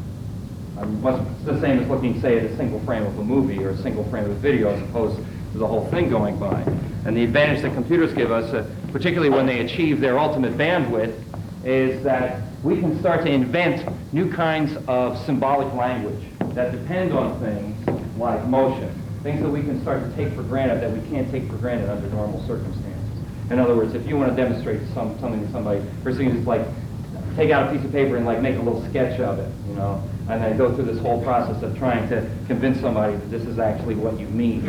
It's the same as looking, say, at a single frame of a movie or a single frame of a video as opposed to the whole thing going by. And the advantage that computers give us, particularly when they achieve their ultimate bandwidth, is that we can start to invent new kinds of symbolic language that depend on things like motion, things that we can start to take for granted that we can't take for granted under normal circumstances. In other words, if you want to demonstrate something to somebody, first thing is like take out a piece of paper and like make a little sketch of it, you know, and then go through this whole process of trying to convince somebody that this is actually what you mean.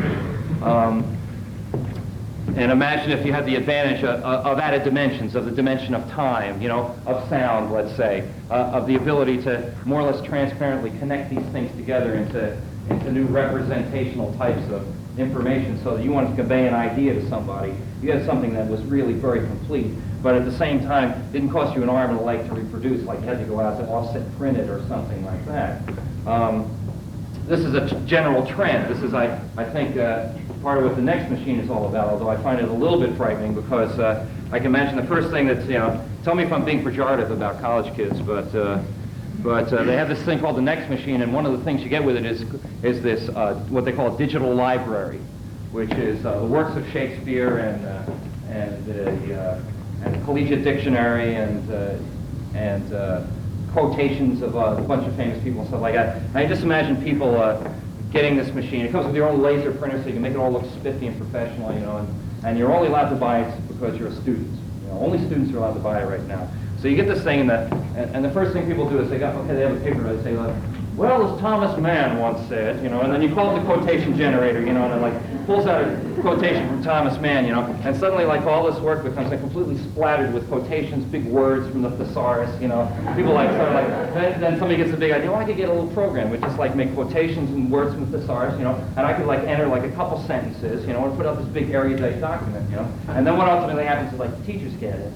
And imagine if you had the advantage of added dimensions, of the dimension of time, you know, of sound, let's say, of the ability to more or less transparently connect these things together into new representational types of information so that you wanted to convey an idea to somebody. You had something that was really very complete, but at the same time didn't cost you an arm and a leg to reproduce, like you had to go out to offset print it or something like that. This is a general trend. This is, I think, part of what the next machine is all about, although I find it a little bit frightening because I can imagine the first thing that's, you know, tell me if I'm being pejorative about college kids, but they have this thing called the next machine, and one of the things you get with it is this, what they call a digital library, which is the works of Shakespeare and the collegiate dictionary and quotations of a bunch of famous people and stuff like that. And I just imagine people getting this machine. It comes with your own laser printer, so you can make it all look spiffy and professional, you know, and you're only allowed to buy it because you're a student. You know, only students are allowed to buy it right now. So you get this thing, and the first thing people do is they have a paper, they say, well, as Thomas Mann once said, you know, and then you call it the quotation generator, you know, and it like pulls out a quotation from Thomas Mann, you know, and suddenly like all this work becomes like completely splattered with quotations, big words from the thesaurus, you know. People like sort of like, then somebody gets a big idea, well, I could get a little program which just like make quotations and words from the thesaurus, you know, and I could like enter like a couple sentences, you know, and put out this big erudite document, you know, and then what ultimately happens is like the teacher's gift,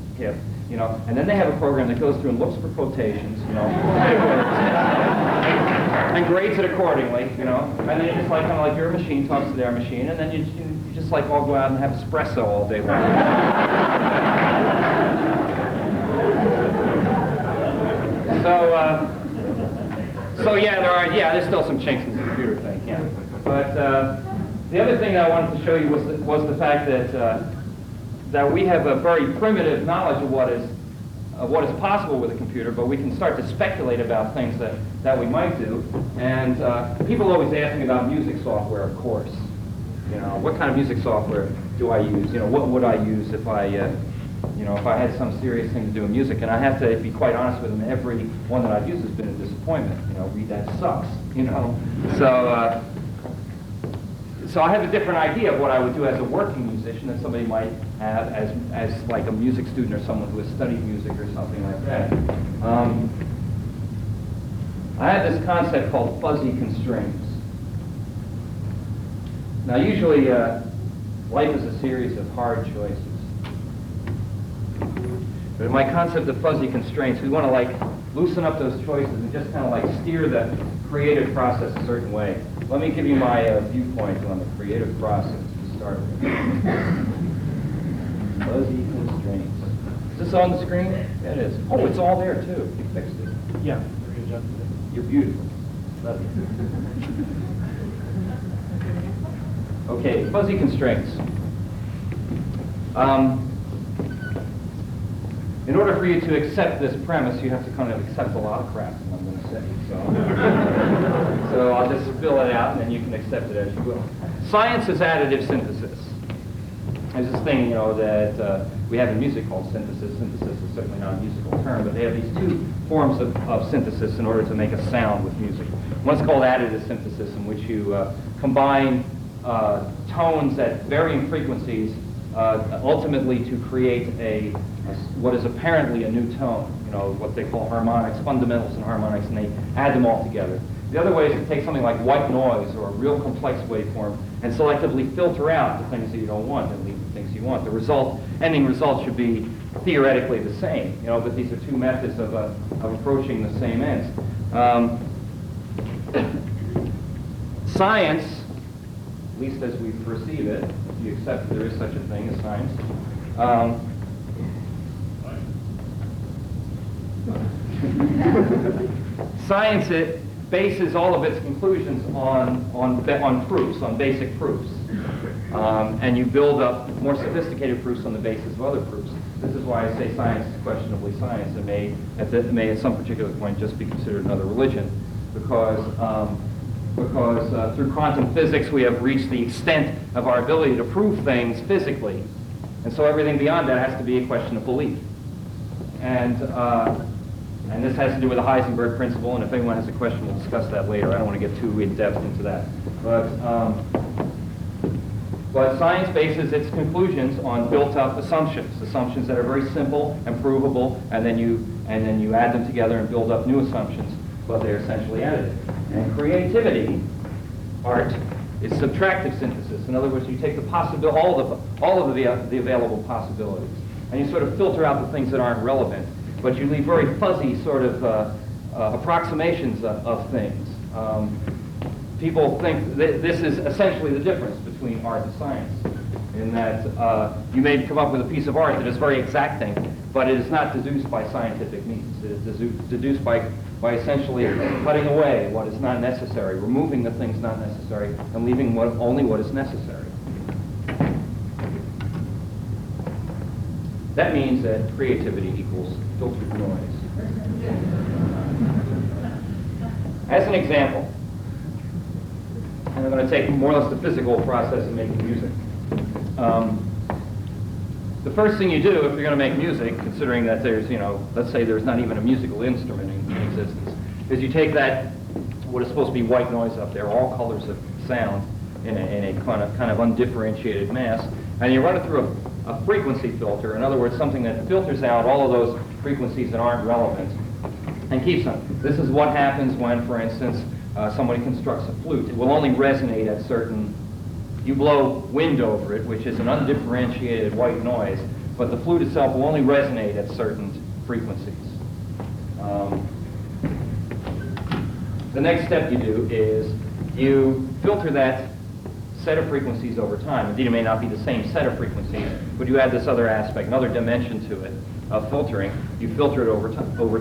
you know, and then they have a program that goes through and looks for quotations, you know, and grades it accordingly, you know, and then you just like kind of like your machine talks to their machine, and then you just like all go out and have espresso all day long. So yeah, there's still some chinks in the computer thing, yeah. But the other thing I wanted to show you was the fact that we have a very primitive knowledge of what is what is possible with a computer, but we can start to speculate about things that we might do. And people always ask me about music software, of course. You know, what kind of music software do I use? You know, what would I use if I, you know, if I had some serious thing to do with music? And I have to be quite honest with them. Every one that I've used has been a disappointment. You know, that sucks. You know, so I have a different idea of what I would do as a working musician than somebody might have as like a music student or someone who has studied music or something like that. I had this concept called fuzzy constraints. Now, usually, life is a series of hard choices. But in my concept of fuzzy constraints, we want to like loosen up those choices and just kind of like steer the creative process a certain way. Let me give you my viewpoint on the creative process to start with. Fuzzy constraints. Is this on the screen? Yeah, it is. Oh, it's all there too. You fixed it. Yeah. You're beautiful. Love you. Okay, fuzzy constraints. In order for you to accept this premise, you have to kind of accept a lot of crap, I'm going to say. So I'll just fill it out, and then you can accept it as you will. Science is additive synthesis. There's this thing, you know, that we have in music called synthesis. Synthesis is certainly not a musical term, but they have these two forms of synthesis in order to make a sound with music. One's called additive synthesis, in which you combine tones at varying frequencies, ultimately to create what is apparently a new tone, you know, what they call harmonics, fundamentals in harmonics, and they add them all together. The other way is to take something like white noise or a real complex waveform and selectively filter out the things that you don't want and leave the things you want. The ending result should be theoretically the same, you know, but these are two methods of approaching the same ends. Science, at least as we perceive it, if you accept that there is such a thing as science, science, it bases all of its conclusions on proofs, on basic proofs. And you build up more sophisticated proofs on the basis of other proofs. This is why I say science is questionably science. It may at some particular point just be considered another religion, because through quantum physics we have reached the extent of our ability to prove things physically. And so everything beyond that has to be a question of belief. And this has to do with the Heisenberg principle, and if anyone has a question, we'll discuss that later. I don't want to get too in-depth into that. But science bases its conclusions on built-up assumptions that are very simple and provable, and then you add them together and build up new assumptions, but they're essentially additive. And creativity, art, is subtractive synthesis. In other words, you take all of the available possibilities, and you sort of filter out the things that aren't relevant, but you leave very fuzzy sort of approximations of things. People think this is essentially the difference between art and science, in that you may come up with a piece of art that is very exacting, but it is not deduced by scientific means. It is deduced by essentially cutting away what is not necessary, removing the things not necessary, and leaving only what is necessary. That means that creativity equals filtered noise. As an example, and I'm going to take more or less the physical process of making music. The first thing you do if you're going to make music, considering that there's, you know, let's say there's not even a musical instrument in existence, is you take that, what is supposed to be white noise up there, all colors of sound in a kind of undifferentiated mass, and you run it through a frequency filter. In other words, something that filters out all of those frequencies that aren't relevant and keeps them. This is what happens when, for instance, somebody constructs a flute. It will only resonate at certain, you blow wind over it, which is an undifferentiated white noise, but the flute itself will only resonate at certain frequencies. The next step you do is you filter that set of frequencies over time. Indeed, it may not be the same set of frequencies, but you add this other aspect, another dimension to it of filtering. You filter it over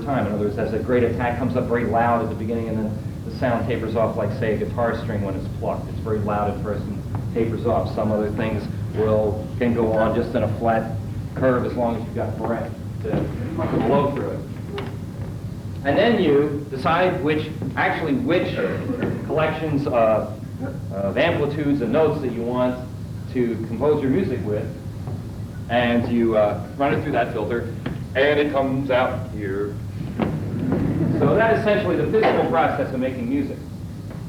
time. In other words, as a great attack comes up very loud at the beginning, and then the sound tapers off like, say, a guitar string when it's plucked. It's very loud at first and tapers off. Some other things can go on just in a flat curve as long as you've got breath. to blow through it. And then you decide which collections of amplitudes and notes that you want to compose your music with, and you run it through that filter, and it comes out here. So that is essentially the physical process of making music.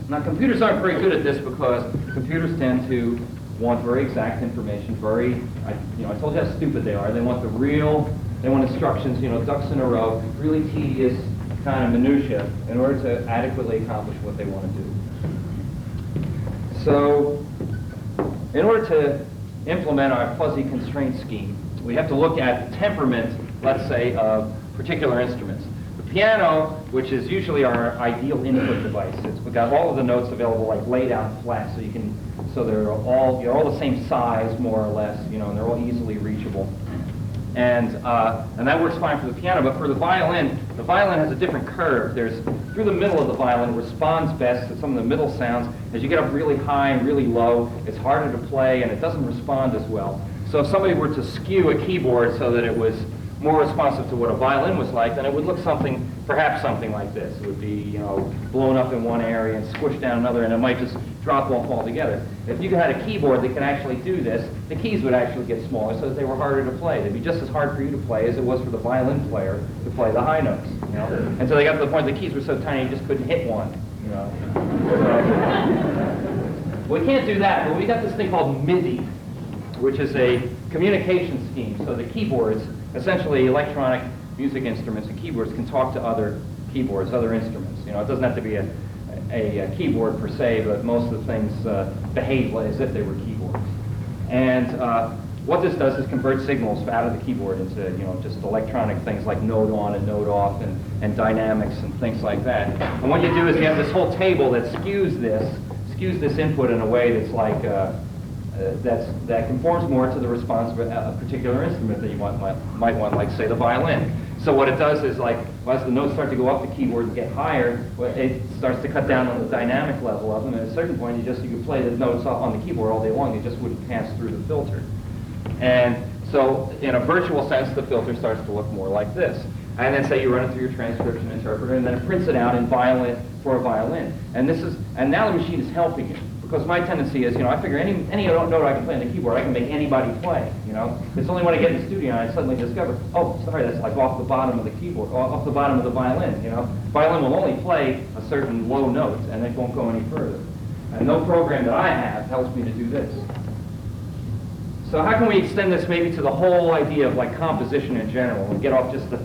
Now, computers aren't very good at this because computers tend to want very exact information, I told you how stupid they are. They want they want instructions, ducks in a row, really tedious kind of minutia in order to adequately accomplish what they want to do. So, in order to implement our fuzzy constraint scheme, we have to look at the temperament, let's say, of particular instruments. The piano, which is usually our ideal input device, we've got all of the notes available, like laid out flat, so you're all the same size, more or less, and they're all easily reachable. And that works fine for the piano, but for the violin has a different curve. Through the middle of the violin, it responds best to some of the middle sounds. As you get up really high and really low, it's harder to play, and it doesn't respond as well. So if somebody were to skew a keyboard so that it was more responsive to what a violin was like, then it would look perhaps something like this. It would be, blown up in one area and squished down another, and it might just drop off altogether. If you had a keyboard that could actually do this, the keys would actually get smaller so that they were harder to play. They'd be just as hard for you to play as it was for the violin player to play the high notes. And so they got to the point the keys were so tiny you just couldn't hit one. Well, we can't do that, but we got this thing called MIDI, which is a communication scheme. So the keyboards, essentially electronic music instruments and keyboards, can talk to other keyboards, other instruments. It doesn't have to be a keyboard per se, but most of the things behave as if they were keyboards. And what this does is convert signals out of the keyboard into just electronic things like note on and note off and dynamics and things like that. And what you do is you have this whole table that skews this input in a way that's like that conforms more to the response of a particular instrument that you might want, like say the violin. So what it does is, as the notes start to go up the keyboard and get higher, it starts to cut down on the dynamic level of them. And at a certain point, you could play the notes off on the keyboard all day long. They just wouldn't pass through the filter. And so, in a virtual sense, the filter starts to look more like this. And then say you run it through your transcription interpreter, and then it prints it out in for a violin. And now the machine is helping you. Because my tendency is, I figure any note I can play on the keyboard, I can make anybody play, It's only when I get in the studio and I suddenly discover, oh, sorry, that's like off the bottom of the keyboard, off the bottom of the violin, Violin will only play a certain low note, and it won't go any further. And no program that I have helps me to do this. So how can we extend this maybe to the whole idea of composition in general, and get off just the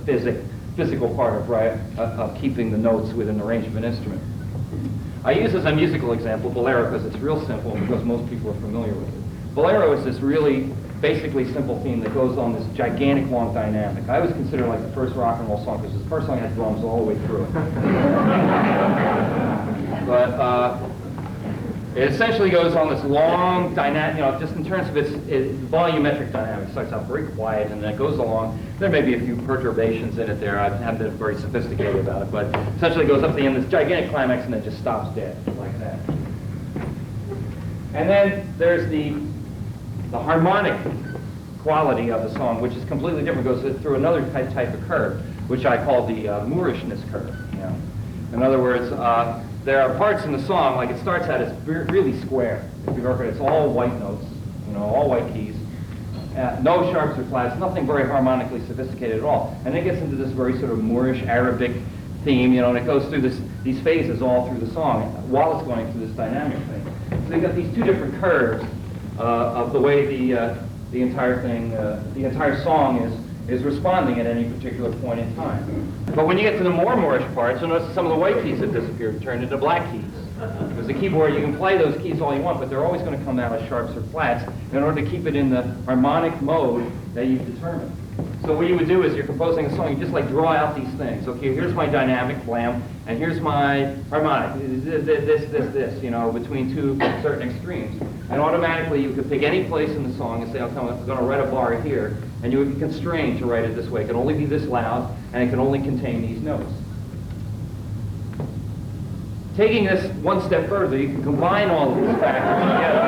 physical part of keeping the notes within the range of an instrument? I use as a musical example Bolero because it's real simple and because most people are familiar with it. Bolero is this really basically simple theme that goes on this gigantic long dynamic. I always consider the first rock and roll song because the first song had drums all the way through it. But it essentially goes on this long dynamic, just in terms of its volumetric dynamic. It starts out very quiet and then it goes along. There may be a few perturbations in it there. I haven't been very sophisticated about it, but essentially it goes up to the end, this gigantic climax, and then just stops dead, like that. And then there's the harmonic quality of the song, which is completely different. It goes through another type of curve, which I call the Moorishness curve. In other words, there are parts in the song, it starts out as really square. If you look at it, it's all white notes, all white keys. No sharps or flats, nothing very harmonically sophisticated at all. And it gets into this very sort of Moorish Arabic theme, and it goes through these phases all through the song while it's going through this dynamic thing. So you've got these two different curves of the way the entire song is responding at any particular point in time. But when you get to the more Moorish parts, you'll notice that some of the white keys have disappeared and turned into black keys. Because the keyboard, you can play those keys all you want, but they're always going to come out as sharps or flats in order to keep it in the harmonic mode that you've determined. So what you would do is you're composing a song, you just draw out these things. Okay, here's my dynamic, blam, and here's my harmonic, this, between two certain extremes. And automatically you could pick any place in the song and say, okay, I'm going to write a bar here, and you would be constrained to write it this way. It can only be this loud, and it can only contain these notes. Taking this one step further, you can combine all of these factors together.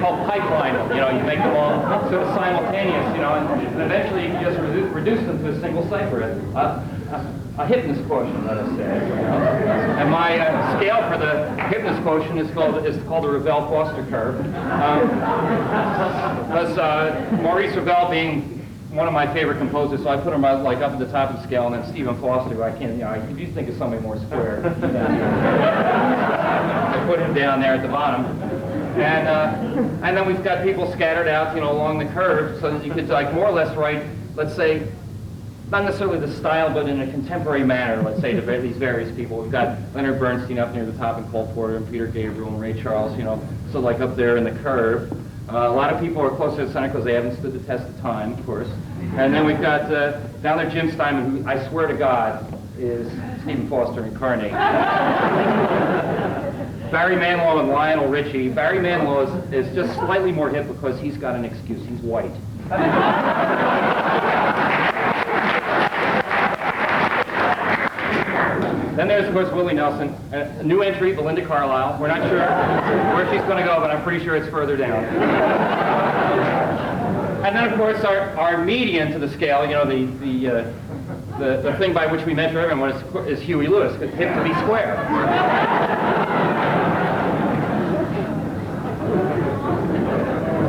called pipeline them. You make them all sort of simultaneous, and eventually you can just reduce them to a single cipher, a hypnus quotient, let us say. And my scale for the hypnus quotient is called the Ravel-Foster Curve. Because Maurice Ravel being one of my favorite composers, so I put him like up at the top of the scale, and then Stephen Foster, who I can't, I do think is somebody more square. I put him down there at the bottom, and then we've got people scattered out, along the curve, so that you could more or less write, let's say, not necessarily the style, but in a contemporary manner, let's say, to these various people. We've got Leonard Bernstein up near the top, and Cole Porter, and Peter Gabriel, and Ray Charles, so like up there in the curve. A lot of people are closer to the center because they haven't stood the test of time, of course. And then we've got down there Jim Steinman, who I swear to God is Stephen Foster incarnate. Barry Manilow and Lionel Richie. Barry Manilow is just slightly more hip because he's got an excuse. He's white. Then there's, of course, Willie Nelson. A new entry, Belinda Carlisle. We're not sure where she's going to go, but I'm pretty sure it's further down. And then, of course, our median to the scale, the thing by which we measure everyone is Huey Lewis, hip to be square.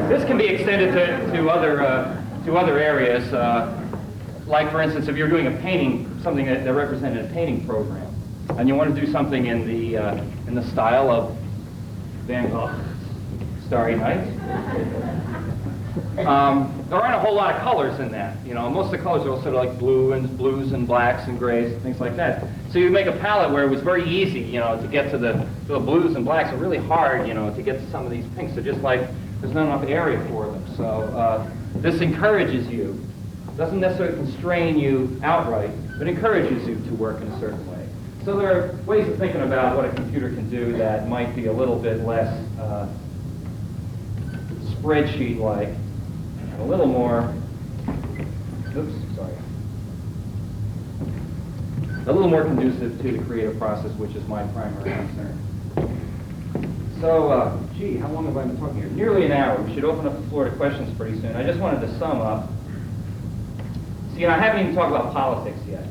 This can be extended to other areas. Like, for instance, if you're doing a painting, something that represented a painting program, and you want to do something in the style of Van Gogh's Starry Night, there aren't a whole lot of colors in that. Most of the colors are all sort of like blues and blacks and grays and things like that. So you make a palette where it was very easy, to get to the blues and blacks, but really hard, to get to some of these pinks. So just like there's not enough area for them. So this encourages you. Doesn't necessarily constrain you outright, but encourages you to work in a certain way. So there are ways of thinking about what a computer can do that might be a little bit less spreadsheet-like, and a little more, a little more conducive to the creative process, which is my primary concern. So, gee, how long have I been talking here? Nearly an hour. We should open up the floor to questions pretty soon. I just wanted to sum up. See, I haven't even talked about politics yet.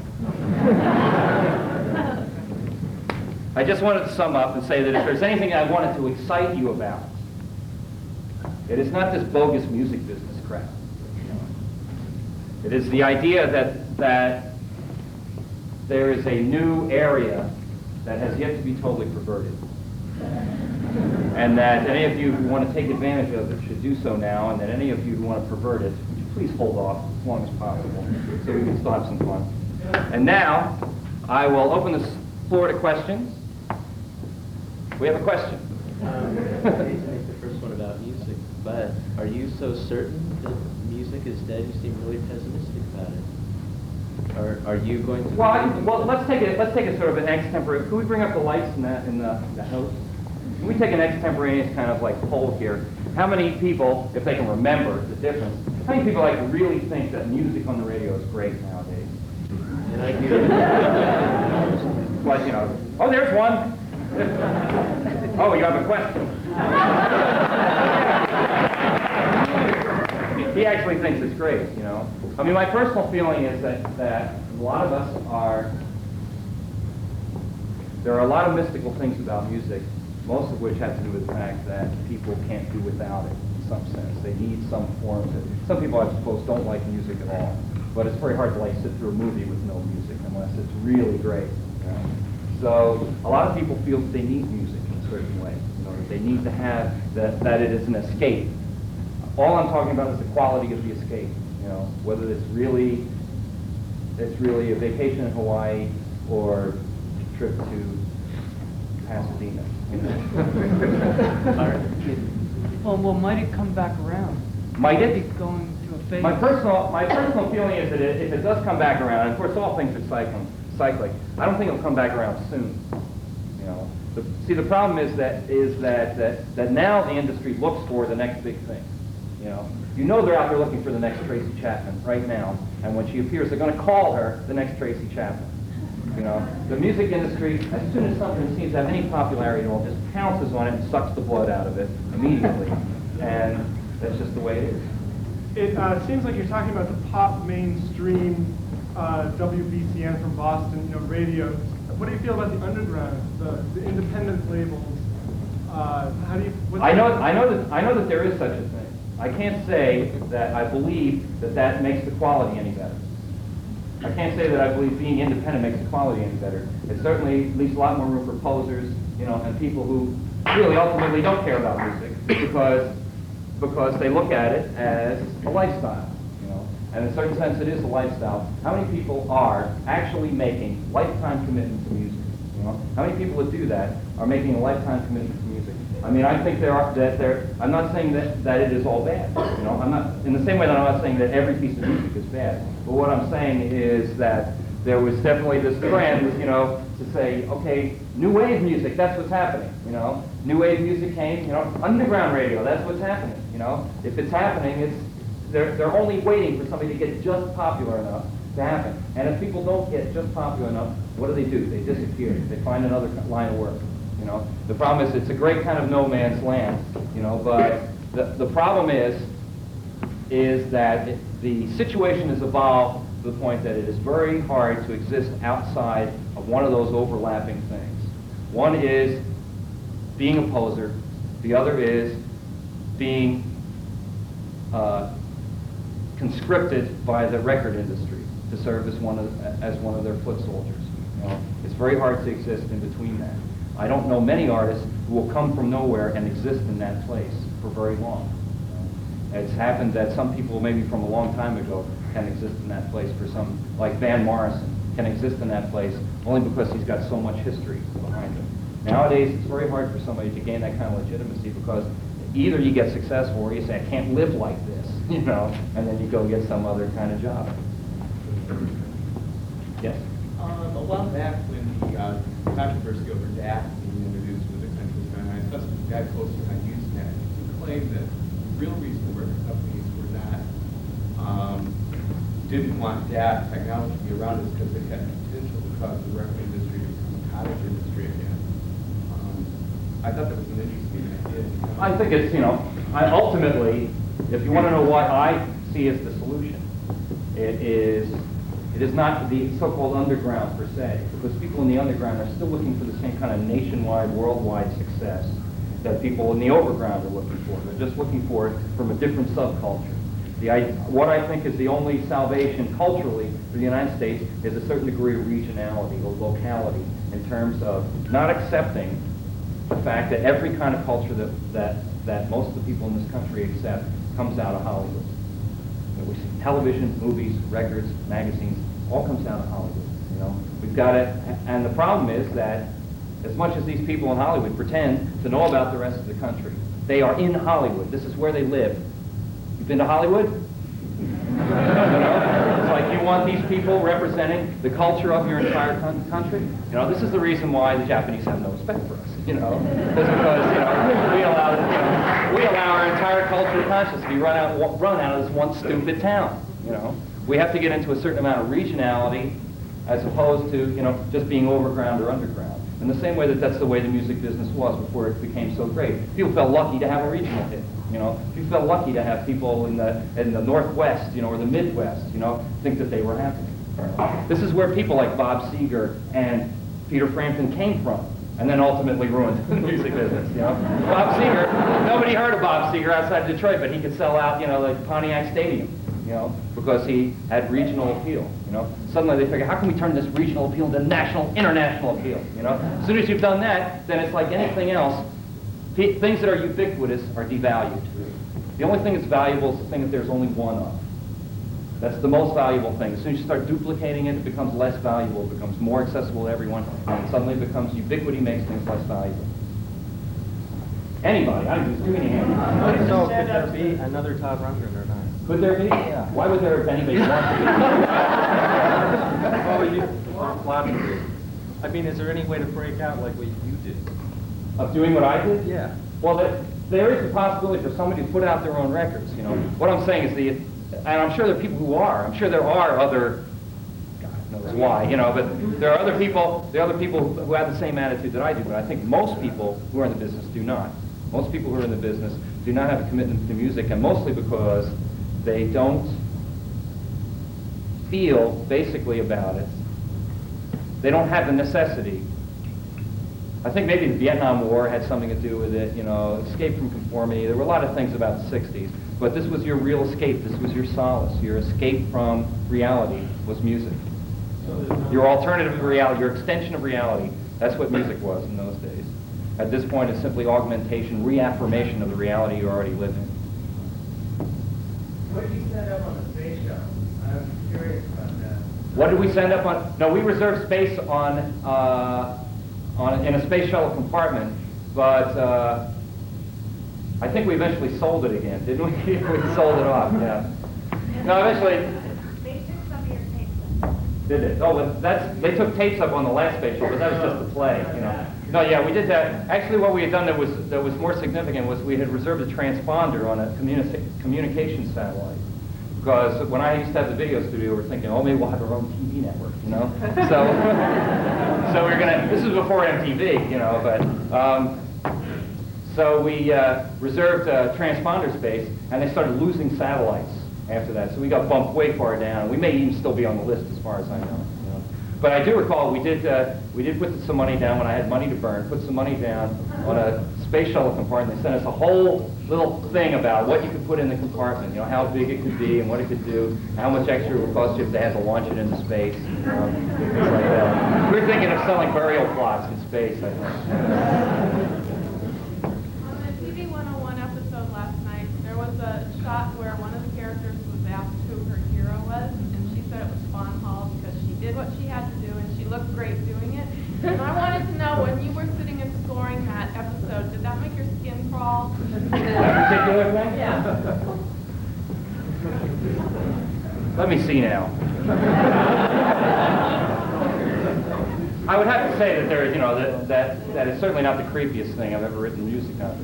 I just wanted to sum up and say that if there's anything I wanted to excite you about, it is not this bogus music business crap. It is the idea that there is a new area that has yet to be totally perverted. And that any of you who want to take advantage of it should do so now, and that any of you who want to pervert it, would you please hold off as long as possible so we can still have some fun. And now, I will open the floor to questions. We have a question. The first one about music, but are you so certain that music is dead? You seem really pessimistic about it. Or are you going to? Well, let's take a sort of an extemporaneous. Can we bring up the lights in the house? Can we take an extemporaneous kind of like poll here? How many people, if they can remember the difference, how many people really think that music on the radio is great nowadays? And I do. Like, oh, there's one. Oh, you have a question. He actually thinks it's great, I mean, my personal feeling is that a lot of us there are a lot of mystical things about music, most of which have to do with the fact that people can't do without it in some sense. They need some form of it. Some people, I suppose, don't like music at all, but it's very hard to sit through a movie with no music unless it's really great. So a lot of people feel that they need music in a certain way, that they need to have that it is an escape. All I'm talking about is the quality of the escape, whether it's really a vacation in Hawaii or a trip to Pasadena. Well, might it come back around? Might it? It's going through a phase. My personal feeling is that if it does come back around, and of course all things are cyclic, I don't think it'll come back around soon. The problem is that now the industry looks for the next big thing. They're out there looking for the next Tracy Chapman right now, and when she appears, they're going to call her the next Tracy Chapman. The music industry, as soon as something seems to have any popularity at all, just pounces on it and sucks the blood out of it immediately. and that's just the way it is. It seems like you're talking about the pop mainstream WBCN from Boston, radio. What do you feel about the underground, the independent labels? How do you? I know that there is such a thing. I can't say that I believe that makes the quality any better. I can't say that I believe being independent makes the quality any better. It certainly leaves a lot more room for posers, and people who really ultimately don't care about music because they look at it as a lifestyle, And in a certain sense, it is a lifestyle. How many people are actually making lifetime commitment to music? How many people that do that are making a lifetime commitment to music? I mean, I think I'm not saying that it is all bad. I'm not, in the same way that I'm not saying that every piece of music is bad. But what I'm saying is that there was definitely this trend, to say, okay, new wave music, that's what's happening. New wave music came, underground radio, that's what's happening. If it's happening, they're only waiting for somebody to get just popular enough to happen. And if people don't get just popular enough, what do? They disappear. They find another line of work. The problem is it's a great kind of no man's land. But the problem is that the situation has evolved to the point that it is very hard to exist outside of one of those overlapping things. One is being a poser. The other is being conscripted by the record industry to serve as one of their foot soldiers. It's very hard to exist in between that. I don't know many artists who will come from nowhere and exist in that place for very long. It's happened that some people maybe from a long time ago can exist in that place for some, like Van Morrison, can exist in that place only because he's got so much history behind him. Nowadays, it's very hard for somebody to gain that kind of legitimacy because either you get successful or you say, I can't live like this, and then you go get some other kind of job. Yes? A while back when the controversy over DAT being introduced with the country's gun, I saw some guy posting on Usenet. He claimed that the real reason the record companies were not didn't want DAT technology to be around is because it had potential to cause the record industry to become a cottage industry again. I thought that was an interesting idea. I think it's, ultimately, if you want to know what I see as the solution, it is not the so-called underground per se, because people in the underground are still looking for the same kind of nationwide, worldwide success that people in the overground are looking for. They're just looking for it from a different subculture. What I think is the only salvation culturally for the United States is a certain degree of regionality or locality in terms of not accepting the fact that every kind of culture that most of the people in this country accept comes out of Hollywood. We see television, movies, records, magazines, all comes out of Hollywood. We've got it, and the problem is that as much as these people in Hollywood pretend to know about the rest of the country, they are in Hollywood. This is where they live. You've been to Hollywood? It's like you want these people representing the culture of your entire country. This is the reason why the Japanese have no respect for us. It's because we allow our entire culture of consciousness to be run out of this one stupid town. We have to get into a certain amount of regionality as opposed to just being overground or underground. In the same way that's the way the music business was before it became so great. People felt lucky to have a regional hit. People felt lucky to have people in the Northwest, or the Midwest, think that they were happy. This is where people like Bob Seger and Peter Frampton came from, and then ultimately ruined the music business. Bob Seger, nobody heard of Bob Seger outside Detroit, but he could sell out, like Pontiac Stadium, because he had regional appeal. Suddenly they figure, how can we turn this regional appeal into national, international appeal? As soon as you've done that, then it's like anything else. Things that are ubiquitous are devalued. The only thing that's valuable is the thing that there's only one of. That's the most valuable thing. As soon as you start duplicating it, it becomes less valuable. It becomes more accessible to everyone, and suddenly it becomes ubiquity makes things less valuable. Anybody? I don't know. Too many hands. So could there be another Todd Rundgren or not? Could there be? Yeah. Why would there, if anybody want to Logically. I mean, is there any way to break out like what you did? Of doing what I did? Yeah. Well, there is a possibility for somebody to put out their own records. What I'm saying is and I'm sure there are people who are. I'm sure there are other. God knows why, But there are other people. There are other people who have the same attitude that I do. But I think most people who are in the business do not. Most people who are in the business do not have a commitment to music, and mostly because they don't feel basically about it. They don't have the necessity. I think maybe the Vietnam War had something to do with it, you know, escape from conformity. There were a lot of things about the 60s, but this was your real escape. This was your solace. Your escape from reality was music. Your alternative to reality, your extension of reality, that's what music was in those days. At this point, it's simply augmentation, reaffirmation of the reality you already live in. What did you set up on the space shuttle? I'm curious about that. What did we send up on? No, we reserved space in a space shuttle compartment, but I think we eventually sold it again, didn't we? We sold it off, yeah. No, eventually. They took some of your tapes. Did it? Oh, well, they took tapes up on the last space shuttle, but that was just a play, you know. No, yeah, we did that. Actually, what we had done that was more significant was we had reserved a transponder on a communication satellite. Because when I used to have the video studio, we were thinking, oh, maybe we'll have our own TV network, you know. So we were gonna. This was before MTV, you know, but. So we reserved transponder space, and they started losing satellites after that. So we got bumped way far down. We may even still be on the list, as far as I know. You know? But I do recall we did put some money down when I had money to burn. Put some money down on a space shuttle compartment. They sent us a whole little thing about what you could put in the compartment. You know, how big it could be and what it could do, how much extra it would cost you if they had to launch it into space. Things like that. We were thinking of selling burial plots in space, I think. On the TV 101 episode last night, there was a shot where one of the characters was asked who her hero was, and she said it was Fawn Hall because she did what she had to do and she looked great doing it. And I wanted to know, when you were sitting and scoring that episode, did that make your skin crawl? That particular thing? Yeah. Let me see now. I would have to say that there, you know, that is certainly not the creepiest thing I've ever written music on.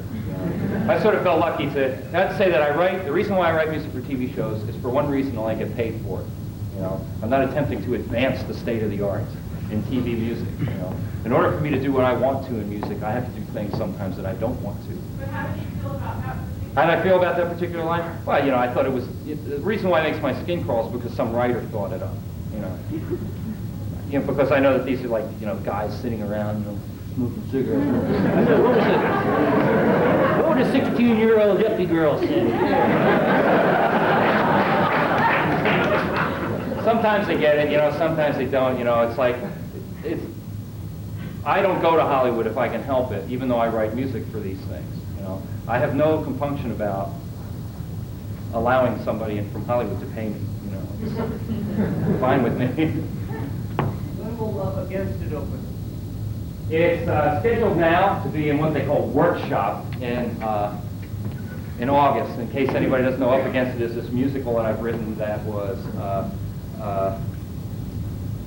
I sort of felt lucky to not say that the reason why I write music for TV shows is for one reason, and I get paid for it. You know, I'm not attempting to advance the state of the art in TV music. You know, in order for me to do what I want to in music, I have to do things sometimes that I don't want to. But how did you feel about that? How did I feel about that particular line? Well, you know, I thought it was, the reason why it makes my skin crawl is because some writer thought it up, you know. You know, because I know that these are like, you know, guys sitting around, you know, smoking cigarettes. I said, what would a 16-year-old hippie girl say? Sometimes they get it, you know, sometimes they don't, you know, it's like, I don't go to Hollywood if I can help it, even though I write music for these things, you know. I have no compunction about allowing somebody from Hollywood to pay me, you know. It's fine with me. When will Love Against It open? It's scheduled now to be in what they call workshop in August. In case anybody doesn't know, Up Against It is this musical that I've written that was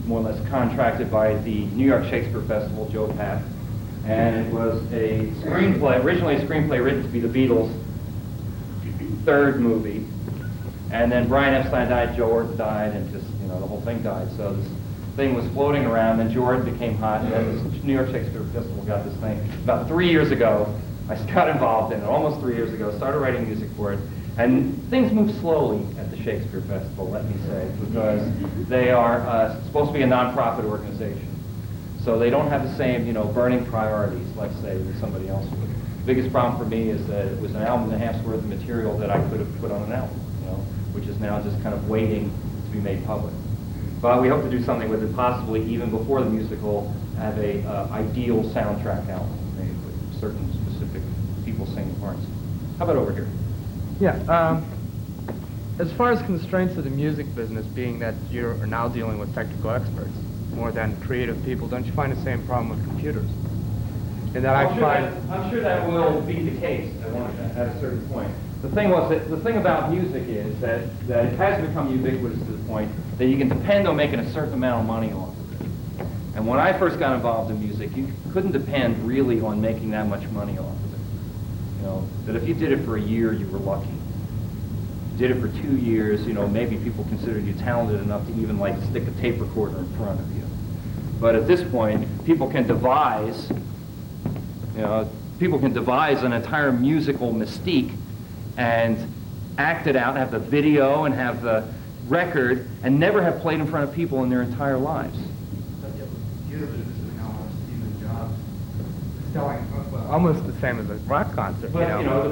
more or less contracted by the New York Shakespeare Festival, Joe Papp. And it was a screenplay, originally a screenplay written to be the Beatles' third movie. And then Brian Epstein died, George died, and just, you know, the whole thing died. So this thing was floating around, and George became hot, and then this New York Shakespeare Festival got this thing. About 3 years ago, I got involved in it, almost 3 years ago, started writing music for it. And things move slowly at the Shakespeare Festival, let me say, because they are supposed to be a nonprofit organization. So they don't have the same, you know, burning priorities, like, say, that somebody else would. The biggest problem for me is that it was an album and a half's worth of material that I could have put on an album, you know, which is now just kind of waiting to be made public. But we hope to do something with it, possibly even before the musical, have a ideal soundtrack album made with certain specific people singing parts. How about over here? Yeah, as far as constraints of the music business, being that you are now dealing with technical experts more than creative people, don't you find the same problem with computers? And that I'm sure that will be the case at a certain point. The thing about music is that it has become ubiquitous to the point that you can depend on making a certain amount of money off of it. And when I first got involved in music, you couldn't depend really on making that much money off of it. You know, that if you did it for a year, you were lucky. If you did it for 2 years, you know, maybe people considered you talented enough to even like stick a tape recorder in front of you. But at this point, people can devise an entire musical mystique and act it out, have the video and have the record, and never have played in front of people in their entire lives. Almost the same as a rock concert. But, you know,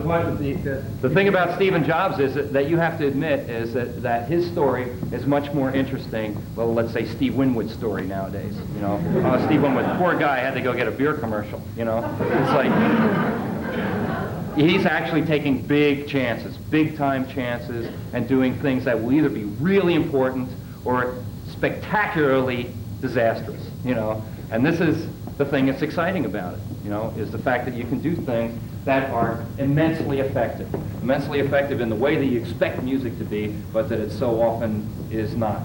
the thing about Stephen Jobs is that you have to admit is that his story is much more interesting, well, let's say Steve Winwood's story nowadays, you know. Steve Winwood, poor guy, had to go get a beer commercial, you know. It's like, he's actually taking big chances, big-time chances, and doing things that will either be really important or spectacularly disastrous, you know. And this is the thing that's exciting about it, you know, is the fact that you can do things that are immensely effective in the way that you expect music to be, but that it so often is not.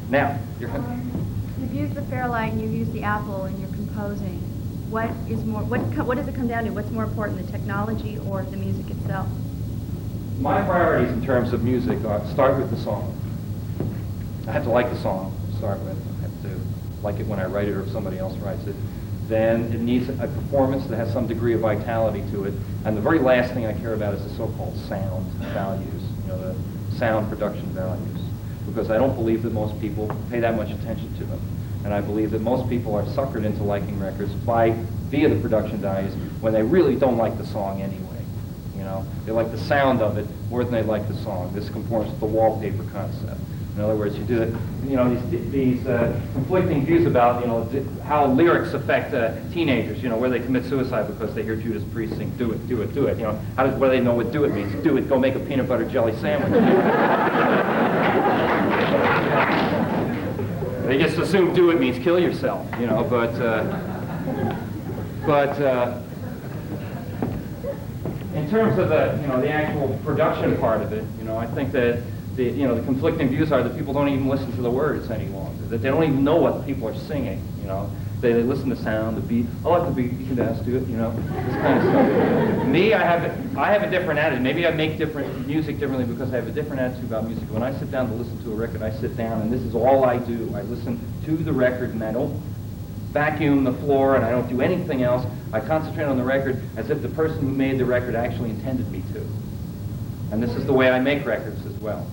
Now, You've used the Fairlight and you've used the Apple in your composing. What does it come down to? What's more important, the technology or the music itself? my priorities in terms of music are start with the song. I have to like the song to start with. I have to like it when I write it or if somebody else writes it. Then it needs a performance that has some degree of vitality to it. And the very last thing I care about is the so-called sound values, the sound production values. Because I don't believe that most people pay that much attention to them. And I believe that most people are suckered into liking records via the production values when they really don't like the song anyway. They like the sound of it more than they like the song. This conforms to the wallpaper concept. In other words, you do it, these conflicting views about, how lyrics affect teenagers, where they commit suicide because they hear Judas Priest sing, do it, do it, do it. What do they know what do it means? Do it, go make a peanut butter jelly sandwich. They just assume do it means kill yourself, but in terms of the actual production part of it, I think that the conflicting views are that people don't even listen to the words any longer. That they don't even know what people are singing. They listen to sound, the beat. I like the beat. You can dance to it. This kind of stuff. Me, I have a different attitude. Maybe I make different music differently because I have a different attitude about music. When I sit down to listen to a record, I sit down and this is all I do. I listen to the record and I don't vacuum the floor and I don't do anything else. I concentrate on the record as if the person who made the record actually intended me to. And this is the way I make records as well.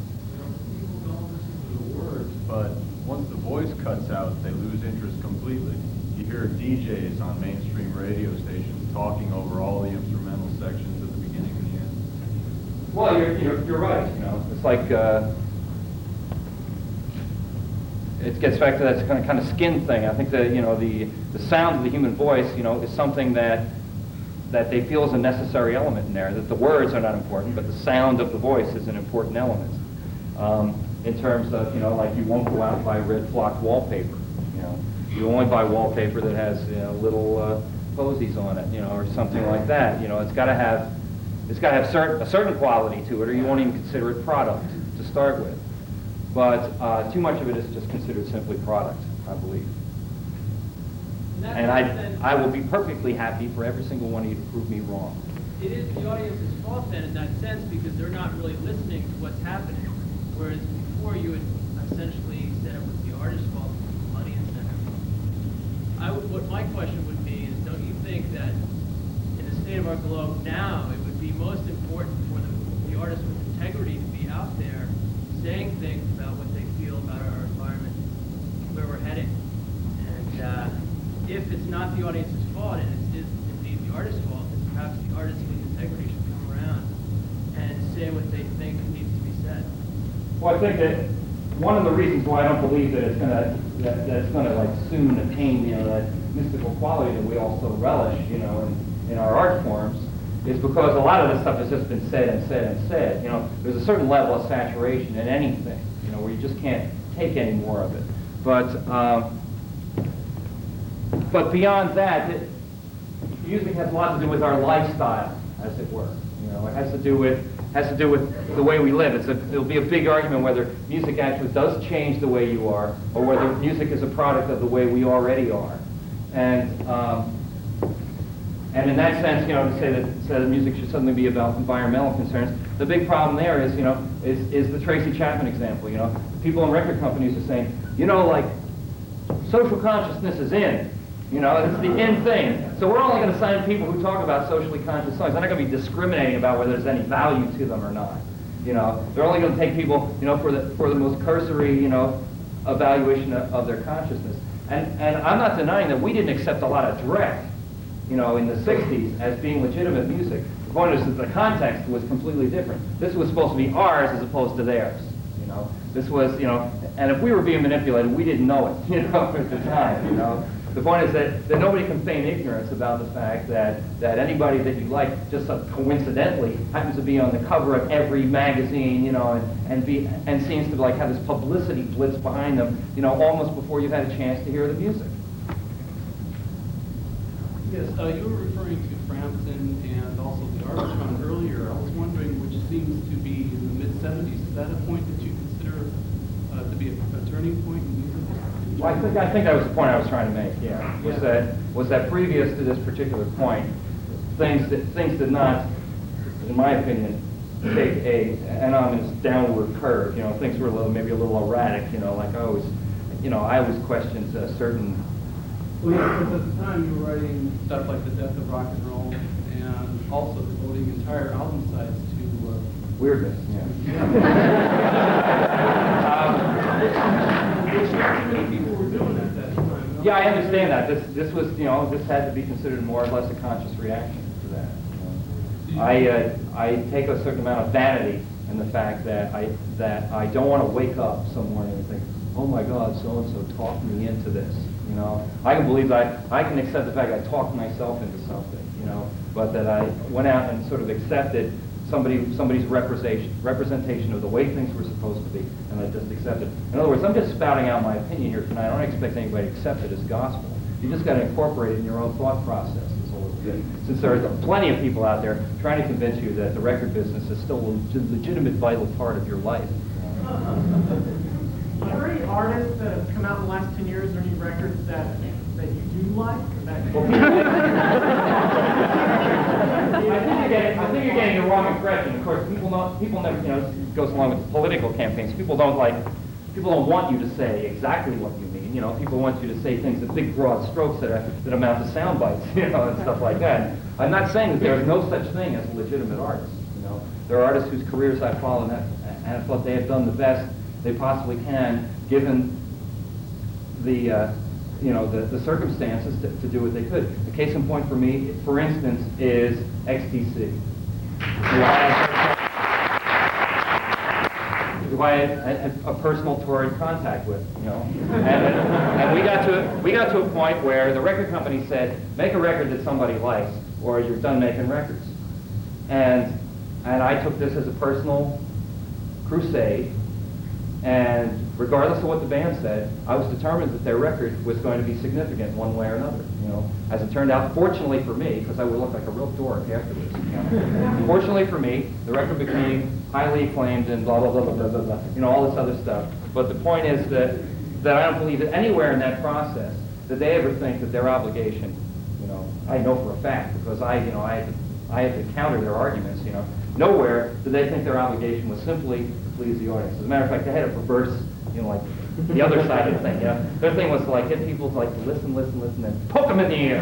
People don't listen to the words, but once the voice cuts out, they lose interest completely. You hear DJs on mainstream radio stations talking over all the instrumental sections at the beginning and the end. Well, you're right. It's like it gets back to that kind of skin thing. I think that the sound of the human voice, is something that they feel is a necessary element in there. That the words are not important, but the sound of the voice is an important element. In terms of like you won't go out and buy red flocked wallpaper. You only buy wallpaper that has little posies on it, or something like that. It's got to have a certain quality to it, or you won't even consider it product to start with. But too much of it is just considered simply product, I believe. And I will be perfectly happy for every single one of you to prove me wrong. It is the audience's fault then in that sense because they're not really listening to what's happening. Whereas before you had essentially said it was the artist's fault, the audience center. What my question would be is, don't you think that in the state of our globe now, it would be most important for the artist with integrity to be out there saying things about what they feel about our environment, where we're heading. And if it's not the audience's fault, and it is indeed the artist's fault, then perhaps the artist with integrity should come around and say what they think needs to be said. Well, I think that one of the reasons why I don't believe that it's gonna like soon attain that mystical quality that we all so relish in our art forms is because a lot of this stuff has just been said and said and said. There's a certain level of saturation in anything, where you just can't take any more of it. But beyond that, music has a lot to do with our lifestyle, as it were. It has to do with the way we live. It'll be a big argument whether music actually does change the way you are, or whether music is a product of the way we already are. And in that sense, to say that music should suddenly be about environmental concerns, the big problem there is the Tracy Chapman example. People in record companies are saying, like social consciousness is in. You know, it's the in thing. So we're only going to sign people who talk about socially conscious songs. They're not going to be discriminating about whether there's any value to them or not. You know, they're only going to take people, you know, for the most cursory, you know, evaluation of their consciousness. And I'm not denying that we didn't accept a lot of direct, you know, in the 60s as being legitimate music. The point is that the context was completely different. This was supposed to be ours as opposed to theirs. You know, this was, you know, and if we were being manipulated, we didn't know it, you know, at the time, you know. The point is that nobody can feign ignorance about the fact that anybody that you like just coincidentally happens to be on the cover of every magazine, you know, and seems to like have this publicity blitz behind them, you know, almost before you've had a chance to hear the music. Yes, you were referring to Frampton and also the Arbitron earlier. I was wondering, which seems to be in the mid-70s, is that a point that you consider to be a turning point in music? Well, I think that was the point I was trying to make. Yeah, was that previous to this particular point, things did not, in my opinion, take an ominous downward curve. You know, things were maybe a little erratic. You know, like I always questioned certain. Well, yeah, because at the time you were writing stuff like The Death of Rock and Roll, and also devoting entire album sides to weirdness. Yeah. Which not too many people were doing at that time. Yeah, I understand that. This was, you know, this had to be considered more or less a conscious reaction to that. You know? I take a certain amount of vanity in the fact that I don't want to wake up some morning and think, oh my God, so and so talked me into this. You know, I can believe that I can accept the fact that I talked myself into something. You know, but that I went out and sort of accepted somebody's representation of the way things were supposed to be, and I just accepted. In other words, I'm just spouting out my opinion here tonight. I don't expect anybody to accept it as gospel. You just got to incorporate it in your own thought process. Since there are plenty of people out there trying to convince you that the record business is still a legitimate, vital part of your life. Are there any artists that have come out in the last 10 years, or any records that you do like? I think you're getting the wrong impression. Of course, people never, you know, it goes along with political campaigns. People don't want you to say exactly what you mean. You know, people want you to say things in big, broad strokes that amount to sound bites, you know, and stuff like that. I'm not saying that there is no such thing as a legitimate artist. You know, there are artists whose careers I follow and I thought they have done the best they possibly can, given the the circumstances to do what they could. The case in point for me, for instance, is XTC, who I had a personal torrid contact with, you know, and we got to a point where the record company said, make a record that somebody likes, or you're done making records, and I took this as a personal crusade. And regardless of what the band said, I was determined that their record was going to be significant one way or another. You know, as it turned out, fortunately for me, because I would look like a real dork afterwards. You know? Fortunately for me, the record became highly acclaimed and blah blah blah blah blah blah blah. You know, all this other stuff. But the point is that I don't believe that anywhere in that process that they ever think that their obligation. You know, I know for a fact because I had to counter their arguments. You know, nowhere did they think their obligation was simply please the audience. As a matter of fact, they had a perverse, you know, like the other side of the thing. You know, their thing was to like get people to like listen, and poke them in the ear.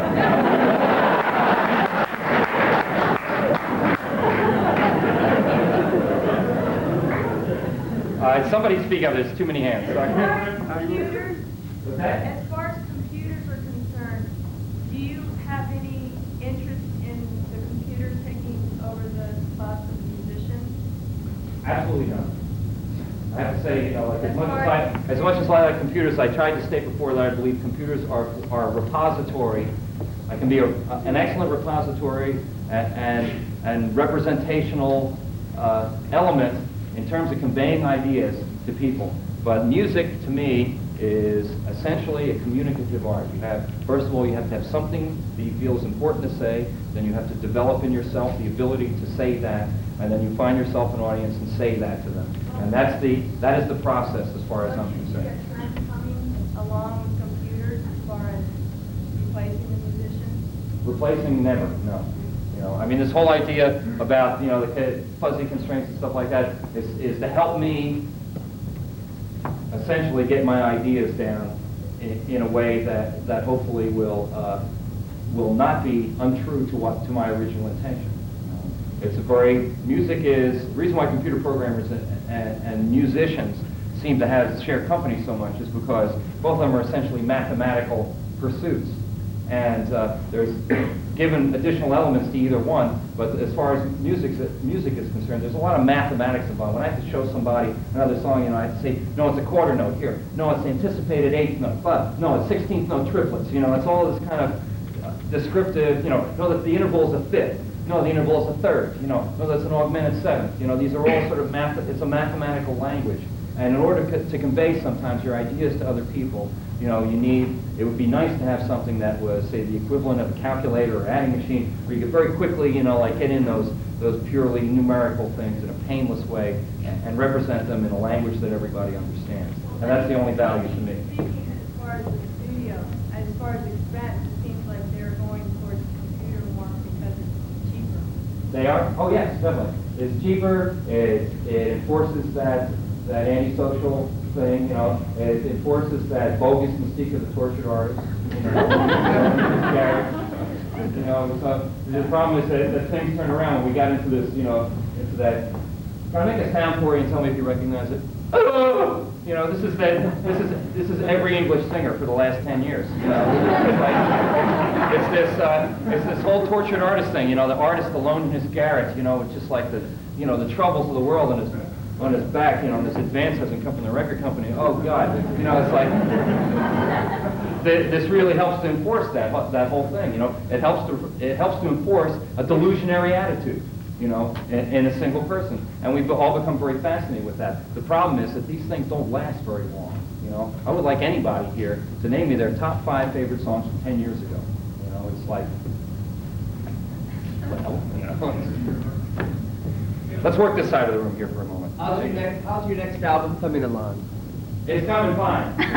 Somebody speak up. There's too many hands. Computers. As far as computers are concerned, do you have any interest in the computers taking over the spots of musicians? Absolutely not. I have to say, you know, like as much as I like computers, I tried to state before that I believe computers are a repository. I can be an excellent repository and representational element in terms of conveying ideas to people. But music, to me, is essentially a communicative art. First of all, you have to have something that you feel is important to say. Then you have to develop in yourself the ability to say that, and then you find yourself an audience and say that to them. And that is the process as far as I'm concerned. Is there a trend coming along with computers as far as replacing the musician? Replacing, never, no. You know, I mean, this whole idea about, you know, the fuzzy constraints and stuff like that is to help me essentially get my ideas down in a way that hopefully will not be untrue to my original intention. It's a very, music is, the reason why computer programmers and musicians seem to have shared company so much is because both of them are essentially mathematical pursuits. And there's given additional elements to either one, but as far as music is concerned, there's a lot of mathematics involved. When I have to show somebody another song, you know, I have to say, no, it's a quarter note here. No, it's the anticipated eighth note. But no, it's 16th note triplets. You know, it's all this kind of descriptive, you know, that the interval is a fifth. No, the interval is a third. You know, no, that's an augmented seventh. You know, these are all sort of it's a mathematical language. And in order to convey sometimes your ideas to other people, you know, it would be nice to have something that was, say, the equivalent of a calculator or adding machine, where you could very quickly, you know, like get in those purely numerical things in a painless way and represent them in a language that everybody understands. And that's the only value to me. As far as the studio, as far as expense, it seems like they're going towards computer more because it's cheaper. They are? Oh yes, definitely. It's cheaper, it enforces that antisocial thing, you know, it enforces that bogus mystique of the tortured artist. You know, so the problem is that things turn around when we got into this, you know, into that. Can I make a sound for you and tell me if you recognize it? Oh! You know, this is every English singer for the last 10 years. You know, it's this whole tortured artist thing. You know, the artist alone in his garret. You know, it's just like the troubles of the world on his back. You know, and this advance hasn't come from the record company. Oh God, you know, it's like this really helps to enforce that whole thing. You know, it helps to enforce a delusionary attitude. You know, in a single person. And we've all become very fascinated with that. The problem is that these things don't last very long. You know, I would like anybody here to name me their top 5 favorite songs from 10 years ago. You know, it's like, well, you know. Let's work this side of the room here for a moment. How's your next album coming along? It's coming fine. If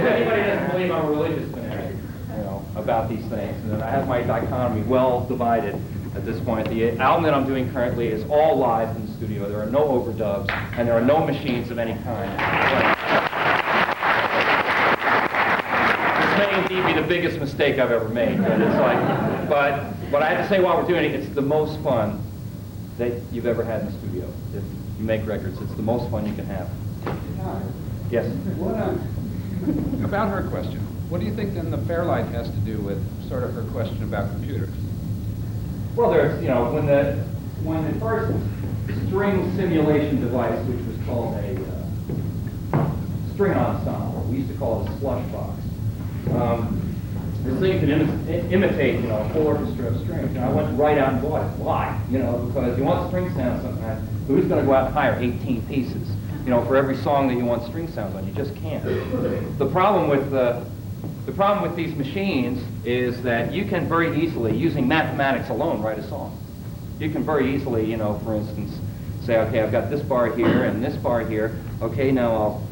anybody doesn't believe I'm a religious fanatic, you know, about these things, and I have my dichotomy well divided at this point. The album that I'm doing currently is all live in the studio. There are no overdubs, and there are no machines of any kind. This may indeed be the biggest mistake I've ever made, but it's like, but I have to say while we're doing it, it's the most fun that you've ever had in the studio. If you make records, it's the most fun you can have. Yes? About her question, what do you think then the Fairlight has to do with sort of her question about computers? Well, there's, you know, when the first string simulation device, which was called a string ensemble, we used to call it a slush box. This thing could imitate, you know, a full orchestra of strings. And I went right out and bought it. Why? You know, because you want string sounds sometimes. Who's going to go out and hire 18 pieces, you know, for every song that you want string sounds on? You just can't. The problem with these machines is that you can very easily, using mathematics alone, write a song. You can very easily, you know, for instance, say, okay, I've got this bar here and this bar here. Okay, now I'll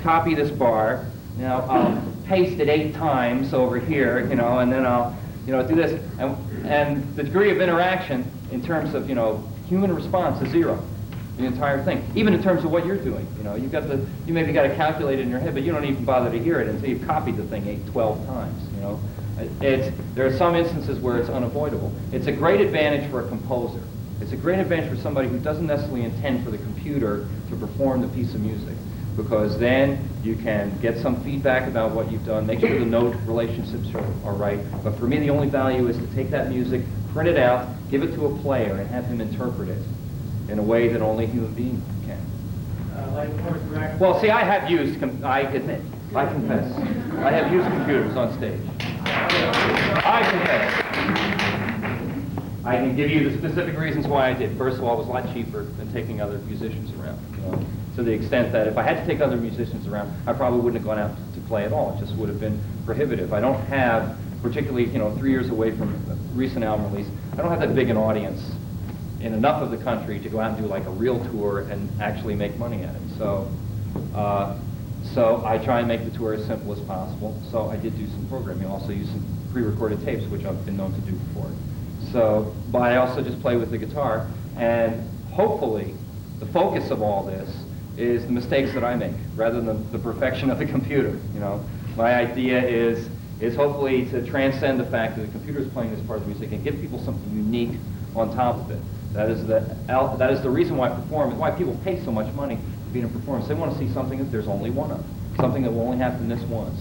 copy this bar. Now I'll paste it 8 times over here, you know, and then I'll, you know, do this. And the degree of interaction in terms of, you know, human response is 0. The entire thing, even in terms of what you're doing. You know, you maybe got to calculate it in your head, but you don't even bother to hear it until you've copied the thing 12 times. You know, there are some instances where it's unavoidable. It's a great advantage for a composer. It's a great advantage for somebody who doesn't necessarily intend for the computer to perform the piece of music, because then you can get some feedback about what you've done, make sure the note relationships are right. But for me, the only value is to take that music, print it out, give it to a player, and have him interpret it in a way that only a human being can. Well, see, I have used, I admit, I confess, I have used computers on stage. I confess. I can give you the specific reasons why I did. First of all, it was a lot cheaper than taking other musicians around. You know, to the extent that if I had to take other musicians around, I probably wouldn't have gone out to play at all. It just would have been prohibitive. I don't have, particularly, you know, 3 years away from a recent album release, I don't have that big an audience in enough of the country to go out and do like a real tour and actually make money at it. So I try and make the tour as simple as possible. So I did do some programming. I also used some pre-recorded tapes, which I've been known to do before. So, but I also just play with the guitar, and hopefully the focus of all this is the mistakes that I make, rather than the perfection of the computer. You know, my idea is hopefully to transcend the fact that the computer is playing this part of the music and give people something unique on top of it. That is the reason why people pay so much money to be in a performance. They want to see something that there's only one of, something that will only happen this once.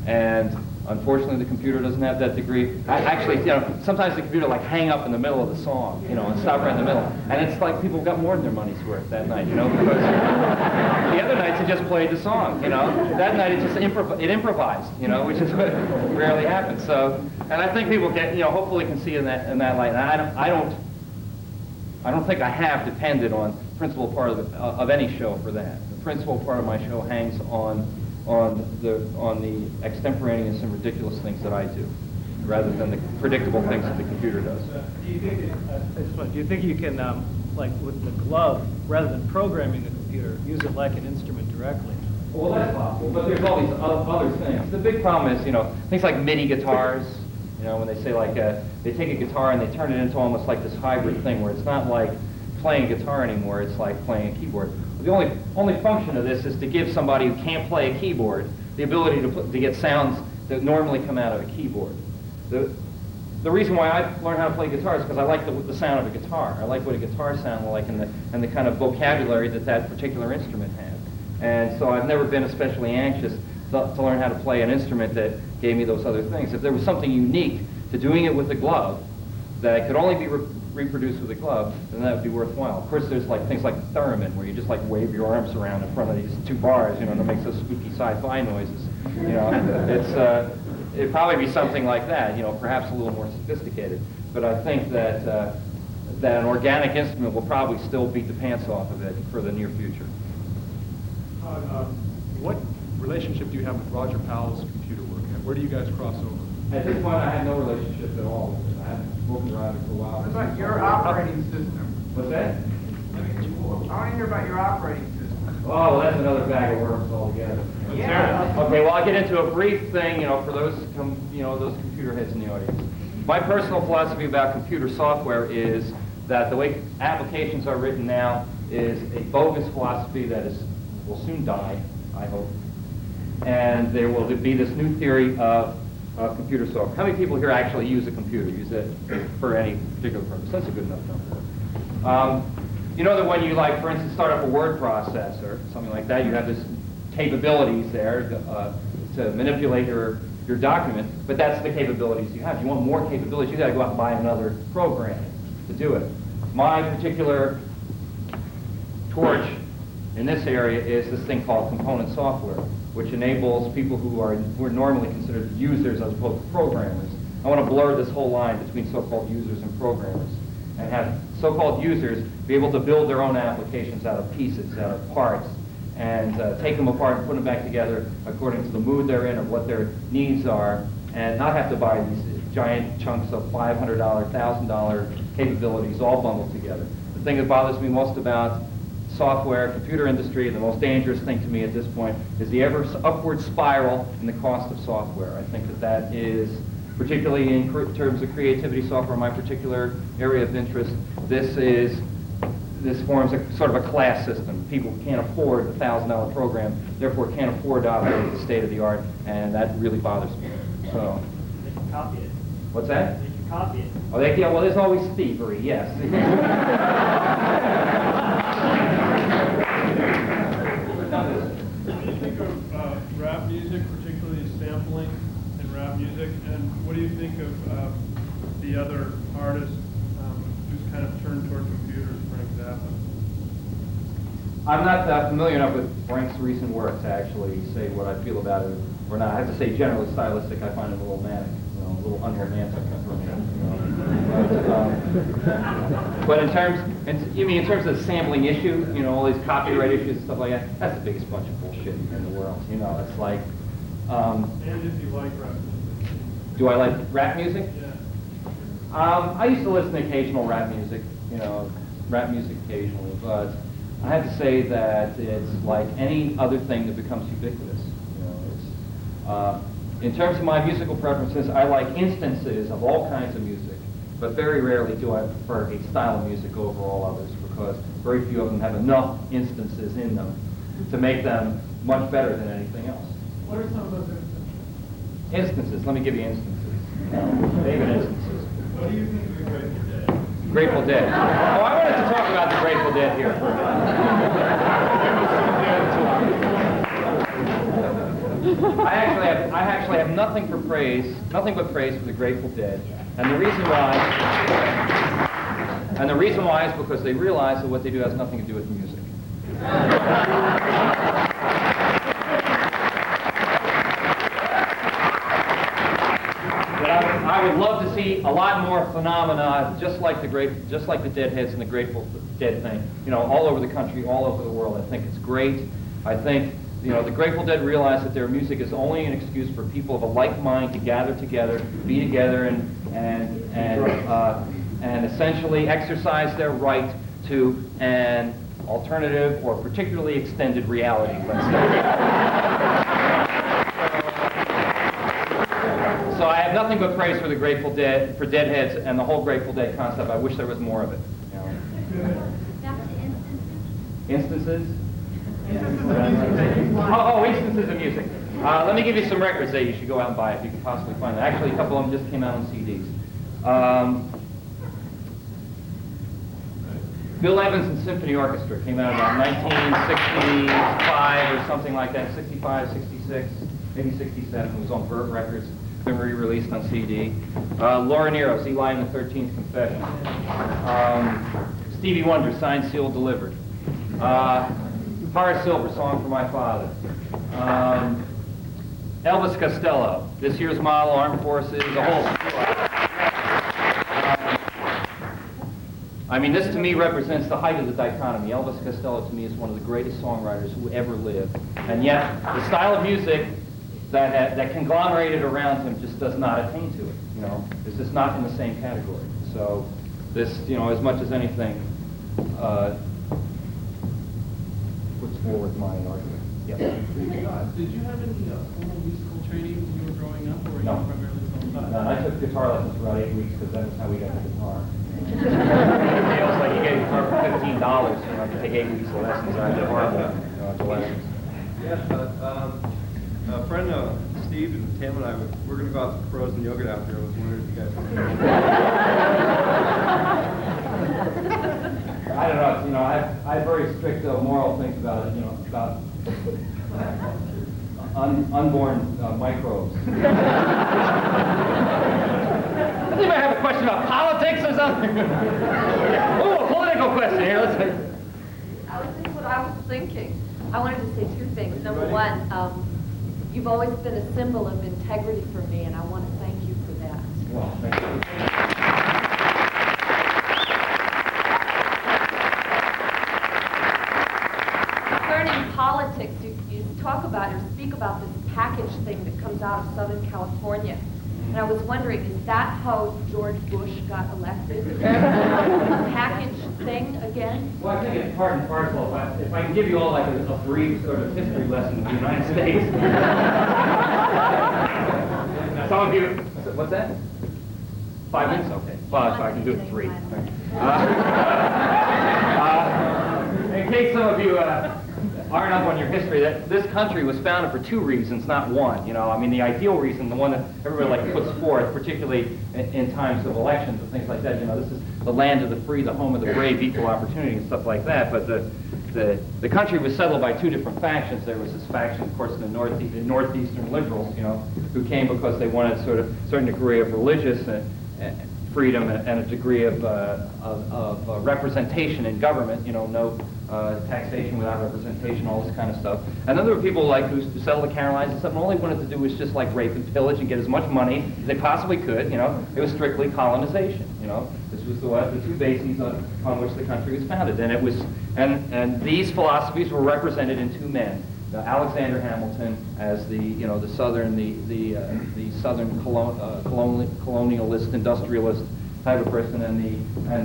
And unfortunately, the computer doesn't have that degree. Actually, you know, sometimes the computer like hang up in the middle of the song, you know, and stop right in the middle. And it's like people got more than their money's worth that night, you know, because the other nights it just played the song, you know. That night it just improvised, you know, which is what rarely happens. So, and I think people get, you know, hopefully can see in that light. And I don't think I have depended on the principal part of any show for that. The principal part of my show hangs on the extemporaneous and ridiculous things that I do, rather than the predictable things that the computer does. Do you think you can, like with the glove, rather than programming the computer, use it like an instrument directly? Well, that's possible, but there's all these other things. The big problem is, you know, things like MIDI guitars. You know, when they say like they take a guitar and they turn it into almost like this hybrid thing where it's not like playing guitar anymore, it's like playing a keyboard. The only function of this is to give somebody who can't play a keyboard the ability to get sounds that normally come out of a keyboard. The reason why I learned how to play guitar is because I like the sound of a guitar. I like what a guitar sounds like and the kind of vocabulary that particular instrument has. And so I've never been especially anxious to learn how to play an instrument that gave me those other things. If there was something unique to doing it with a glove that could only be reproduced with a glove, then that would be worthwhile. Of course, there's like things like the theremin, where you just like wave your arms around in front of these two bars, you know, to make those spooky sci-fi noises. You know, it'd probably be something like that, you know, perhaps a little more sophisticated. But I think that that an organic instrument will probably still beat the pants off of it for the near future. What relationship do you have with Roger Powell's computer work? Where do you guys cross over? At this point, I have no relationship at all with it. I haven't spoken around it for a while. What about your operating system? What's that? I want to hear about your operating system. Oh, well, that's another bag of worms altogether. Yeah. Okay, well, I'll get into a brief thing, you know, for those computer heads in the audience. My personal philosophy about computer software is that the way applications are written now is a bogus philosophy that will soon die, I hope. And there will be this new theory of computer software. How many people here actually use a computer, use it for any particular purpose? That's a good enough number. You know that when you, like, for instance, start up a word processor, something like that, you have this capabilities there to manipulate your document, but that's the capabilities you have. If you want more capabilities, you got to go out and buy another program to do it. My particular torch in this area is this thing called component software, which enables people who are normally considered users as opposed to programmers. I want to blur this whole line between so-called users and programmers, and have so-called users be able to build their own applications out of pieces, out of parts, and take them apart and put them back together according to the mood they're in or what their needs are, and not have to buy these giant chunks of $500, $1,000 capabilities all bundled together. The thing that bothers me most about software, computer industry, and the most dangerous thing to me at this point is the ever upward spiral in the cost of software. I think that is, particularly in terms of creativity software, my particular area of interest, this forms a sort of a class system. People can't afford a $1,000 program, therefore can't afford to operate the state of the art, and that really bothers me. So, They can copy it. What's that? They can copy it. Oh, yeah, well, there's always thievery, yes. What do you think of rap music, particularly sampling in rap music, and what do you think of the other artists who's kind of turned toward computers, Frank Zappa? I'm not familiar enough with Frank's recent work to actually say what I feel about it or not. I have to say, generally stylistic, I find it a little manic, you know, a little unromantic for me. But in terms of the sampling issue, you know, all these copyright issues and stuff like that, that's the biggest bunch of bullshit in the world. You know, it's like. And if you like rap music. Do I like rap music? Yeah. I used to listen to occasional rap music, you know, occasionally, but I have to say that it's like any other thing that becomes ubiquitous. You know, in terms of my musical preferences, I like instances of all kinds of music, but very rarely do I prefer a style of music over all others, because very few of them have enough instances in them to make them much better than anything else. What are some of those instances? Instances, let me give you instances. David instances. What do you think of the Grateful Dead? Grateful Dead. Oh, I wanted to talk about the Grateful Dead here for a minute. I actually have nothing but praise for the Grateful Dead, and the reason why is because they realize that what they do has nothing to do with music. I would love to see a lot more phenomena, just like the Deadheads and the Grateful Dead thing, all over the country, all over the world. I think it's great. I think, the Grateful Dead realize that their music is only an excuse for people of a like mind to gather together, be together, and essentially exercise their right to an alternative or particularly extended reality, let's say. So I have nothing but praise for the Grateful Dead, for Deadheads, and the whole Grateful Dead concept. I wish there was more of it. Back to Instances? Oh, instances of music. Let me give you some records that you should go out and buy if you can possibly find them. Actually, a couple of them just came out on CDs. Bill Evans and Symphony Orchestra came out about 1965 or something like that, 65, 66, maybe 67. It was on Vert Records. Been re-released on CD. Laura Nero's Eli and the 13th Confession. Stevie Wonder, Signed, Sealed, Delivered. Horace Silver, Song for My Father. Elvis Costello, This Year's Model, Armed Forces, the whole. I mean, this to me represents the height of the dichotomy. Elvis Costello to me is one of the greatest songwriters who ever lived, and yet the style of music that conglomerated around him just does not attain to it. It's just not in the same category. So this, as much as anything, puts forward my argument. Yes. Did you have any formal musical training when you were growing up, or were you No. primarily self-taught? No, I took guitar lessons for about 8 weeks because that was how we got the guitar. It's like you get a guitar for $15, to take 8 weeks of lessons. I did horrible the lessons. A friend Steve and Tam and I, we're going to go out to Frozen Yogurt out there. I was wondering if you guys I don't know. I have very strict moral things about it. About unborn microbes. Does anybody have a question about politics or something? Oh, a political question here. Let's see. This is what I was thinking. I wanted to say two things. Number one, you've always been a symbol of integrity for me, and I want to thank you for that. Well, thank you. Concerning politics, you talk about or speak about this package thing that comes out of Southern California. And I was wondering, is that how George Bush got elected? This package thing again? Well, I think it's part and parcel. If I can give you all like a brief sort of history lesson of the United States. Some of you, what's that? 5 minutes? Okay. Well, so I can do it in 3. In case some of you aren't up on your history, that this country was founded for 2 reasons, not one. I mean, the ideal reason, the one that everybody puts forth, particularly in times of elections and things like that. This is the land of the free, the home of the brave, equal opportunity and stuff like that. But the country was settled by 2 different factions. There was this faction, of course, the northeastern liberals, who came because they wanted sort of a certain degree of religious freedom and a degree of representation in government. No taxation without representation, all this kind of stuff. And then there were people who settled the Carolines and stuff, and all they wanted to do was just rape and pillage and get as much money as they possibly could. It was strictly colonization. This was the 2 bases on which the country was founded, and it was, and these philosophies were represented in 2 men. Alexander Hamilton as the southern colonialist industrialist type of person, and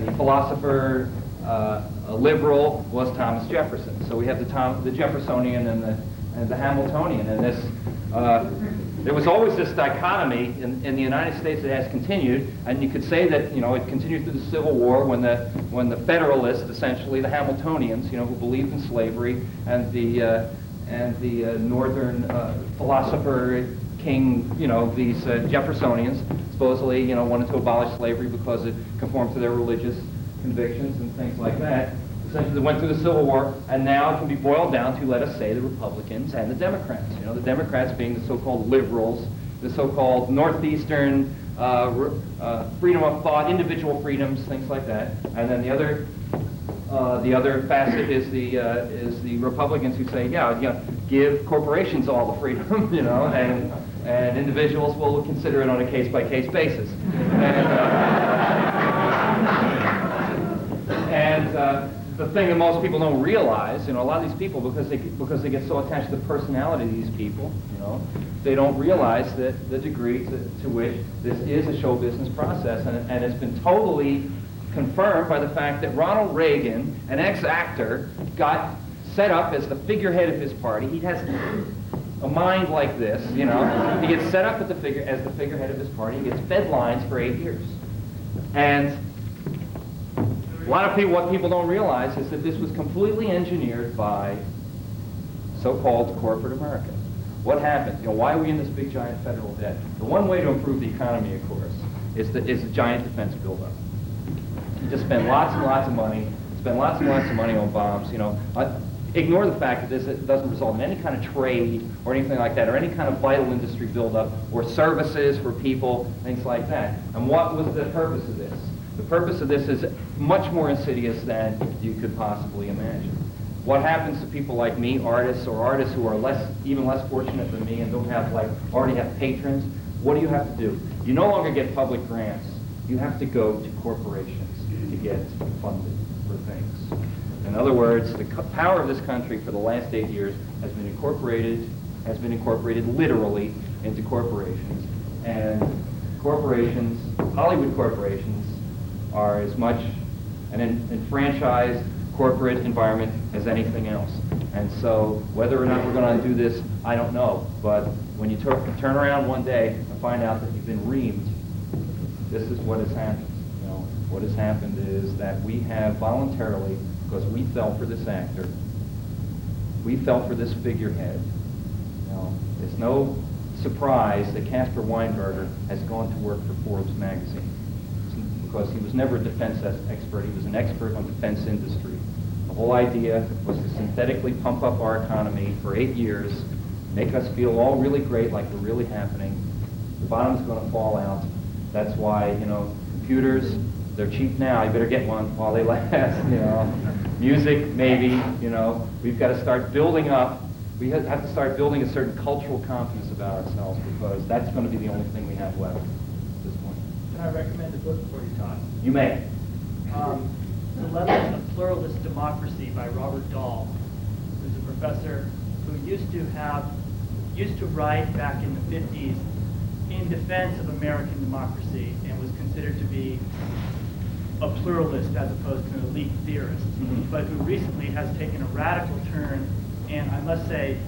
the philosopher a liberal was Thomas Jefferson. So we have the Jeffersonian and the Hamiltonian, and there was always this dichotomy in the United States that has continued, and you could say that, you know, it continued through the Civil War when the Federalists, essentially the Hamiltonians, you know, who believed in slavery, and the Northern philosopher king, you know, these Jeffersonians, supposedly, you know, wanted to abolish slavery because it conformed to their religious convictions and things like that. Essentially, they went through the Civil War, and now it can be boiled down to, let us say, the Republicans and the Democrats. You know, the Democrats being the so-called liberals, the so-called Northeastern freedom of thought, individual freedoms, things like that. And then the other facet is the Republicans who say, yeah, you know, give corporations all the freedom, you know, and individuals will consider it on a case-by-case basis. And the thing that most people don't realize, you know, a lot of these people, because they get so attached to the personality of these people, you know, they don't realize that the degree to which this is a show business process, and it's been totally confirmed by the fact that Ronald Reagan, an ex-actor, got set up as the figurehead of his party. He has a mind like this, you know. He gets set up as the figurehead of his party. He gets fed lines for 8 years, and a lot of people, what people don't realize is that this was completely engineered by so-called corporate America. What happened? You know, why are we in this big giant federal debt? The one way to improve the economy, of course, is the giant defense buildup. You just spend lots and lots of money, on bombs. You know, ignore the fact that this doesn't result in any kind of trade or anything like that, or any kind of vital industry buildup, or services for people, things like that. And what was the purpose of this? The purpose of this is much more insidious than you could possibly imagine. What happens to people like me, artists who are even less fortunate than me and don't have, already have patrons? What do you have to do? You no longer get public grants. You have to go to corporations to get funded for things. In other words, the power of this country for the last 8 years has been incorporated literally into corporations. And corporations, Hollywood corporations, are as much an enfranchised corporate environment as anything else. And so whether or not we're going to do this, I don't know. But when you turn around one day and find out that you've been reamed, this is what has happened. You know, what has happened is that we have voluntarily, because we fell for this actor, we fell for this figurehead. You know, it's no surprise that Caspar Weinberger has gone to work for Forbes magazine, because he was never a defense expert. He was an expert on defense industry. The whole idea was to synthetically pump up our economy for 8 years, make us feel all really great, like we're really happening. The bottom's going to fall out. That's why, you know, computers, they're cheap now. You better get one while they last, you know. Music, maybe, you know. We've got to start building up. We have to start building a certain cultural confidence about ourselves, because that's going to be the only thing we have left at this point. Can I recommend a book for you, Todd? You may. Dilemmas of Pluralist Democracy by Robert Dahl, who's a professor who used to write back in the 50s in defense of American democracy and was considered to be a pluralist as opposed to an elite theorist, but who recently has taken a radical turn. And I must say,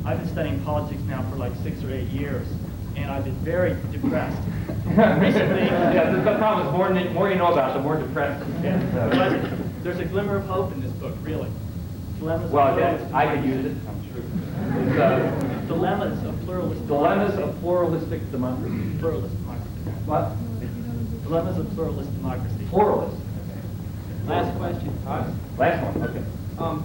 I've been studying politics now for like 6 or 8 years, and I've been very depressed. Recently, yeah, the problem is more you know about it, the more depressed you get. But there's a glimmer of hope in this book, really. Dilemmas Well, of pluralist I could democracy. use it, I'm sure. It's, Dilemmas of pluralist Dilemmas democracy. of pluralistic democracy. Pluralist democracy. What? Dilemmas of pluralist democracy. Pluralist. Last question, Todd. Last one, okay.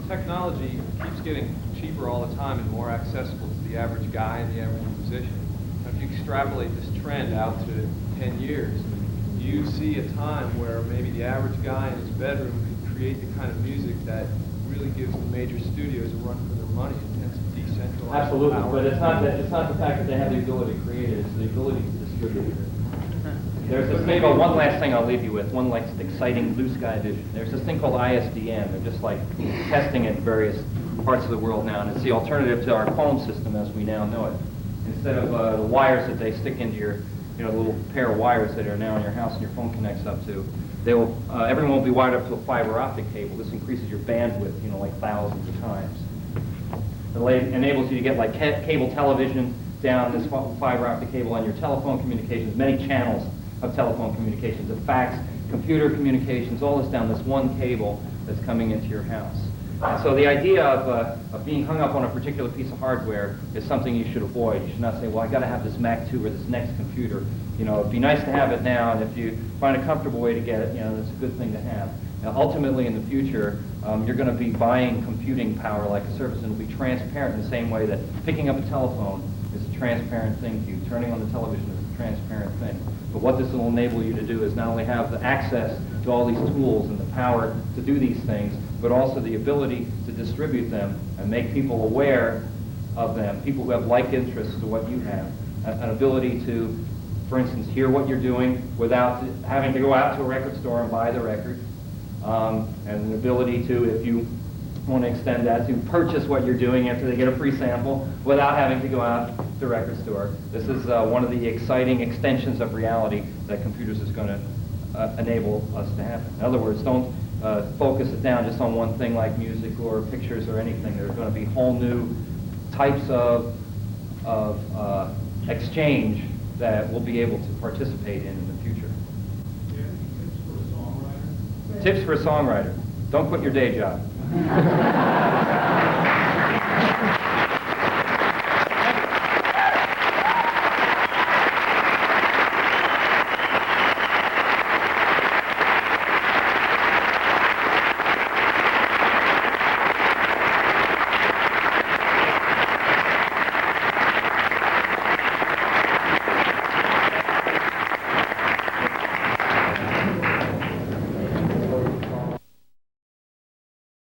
Technology keeps getting cheaper all the time and more accessible to the average guy and the average musician. Now, if you extrapolate this trend out to 10 years, do you see a time where maybe the average guy in his bedroom could create the kind of music that really gives the major studios a run for their money and tends to decentralize Absolutely, power? but it's not the fact that they have the ability to create it, it's the ability to distribute it. There's this thing called, one last thing I'll leave you with, one exciting blue sky vision. There's this thing called ISDN. They're just testing it in various parts of the world now, and it's the alternative to our phone system as we now know it. Instead of the wires that they stick into your, the little pair of wires that are now in your house and your phone connects up to, everyone will be wired up to a fiber optic cable. This increases your bandwidth, like thousands of times. It enables you to get cable television down this fiber optic cable on your telephone communications, many channels of telephone communications, of fax, computer communications, all this down this one cable that's coming into your house. And so the idea of being hung up on a particular piece of hardware is something you should avoid. You should not say, well, I got to have this Mac 2 or this next computer. You know, it'd be nice to have it now, and if you find a comfortable way to get it, you know, that's a good thing to have. Now, ultimately, in the future, you're going to be buying computing power like a service, and it'll be transparent in the same way that picking up a telephone is a transparent thing to you. Turning on the television is a transparent thing. But what this will enable you to do is not only have the access to all these tools and the power to do these things, but also the ability to distribute them and make people aware of them, people who have like interests to what you have. An ability to, for instance, hear what you're doing without having to go out to a record store and buy the record. And an ability to, if you want to extend that, to purchase what you're doing after they get a free sample without having to go out to the record store. This is one of the exciting extensions of reality that computers is going to enable us to happen. In other words, don't focus it down just on one thing like music or pictures or anything. There's going to be whole new types of exchange that we'll be able to participate in the future. Tips for a songwriter. Don't quit your day job.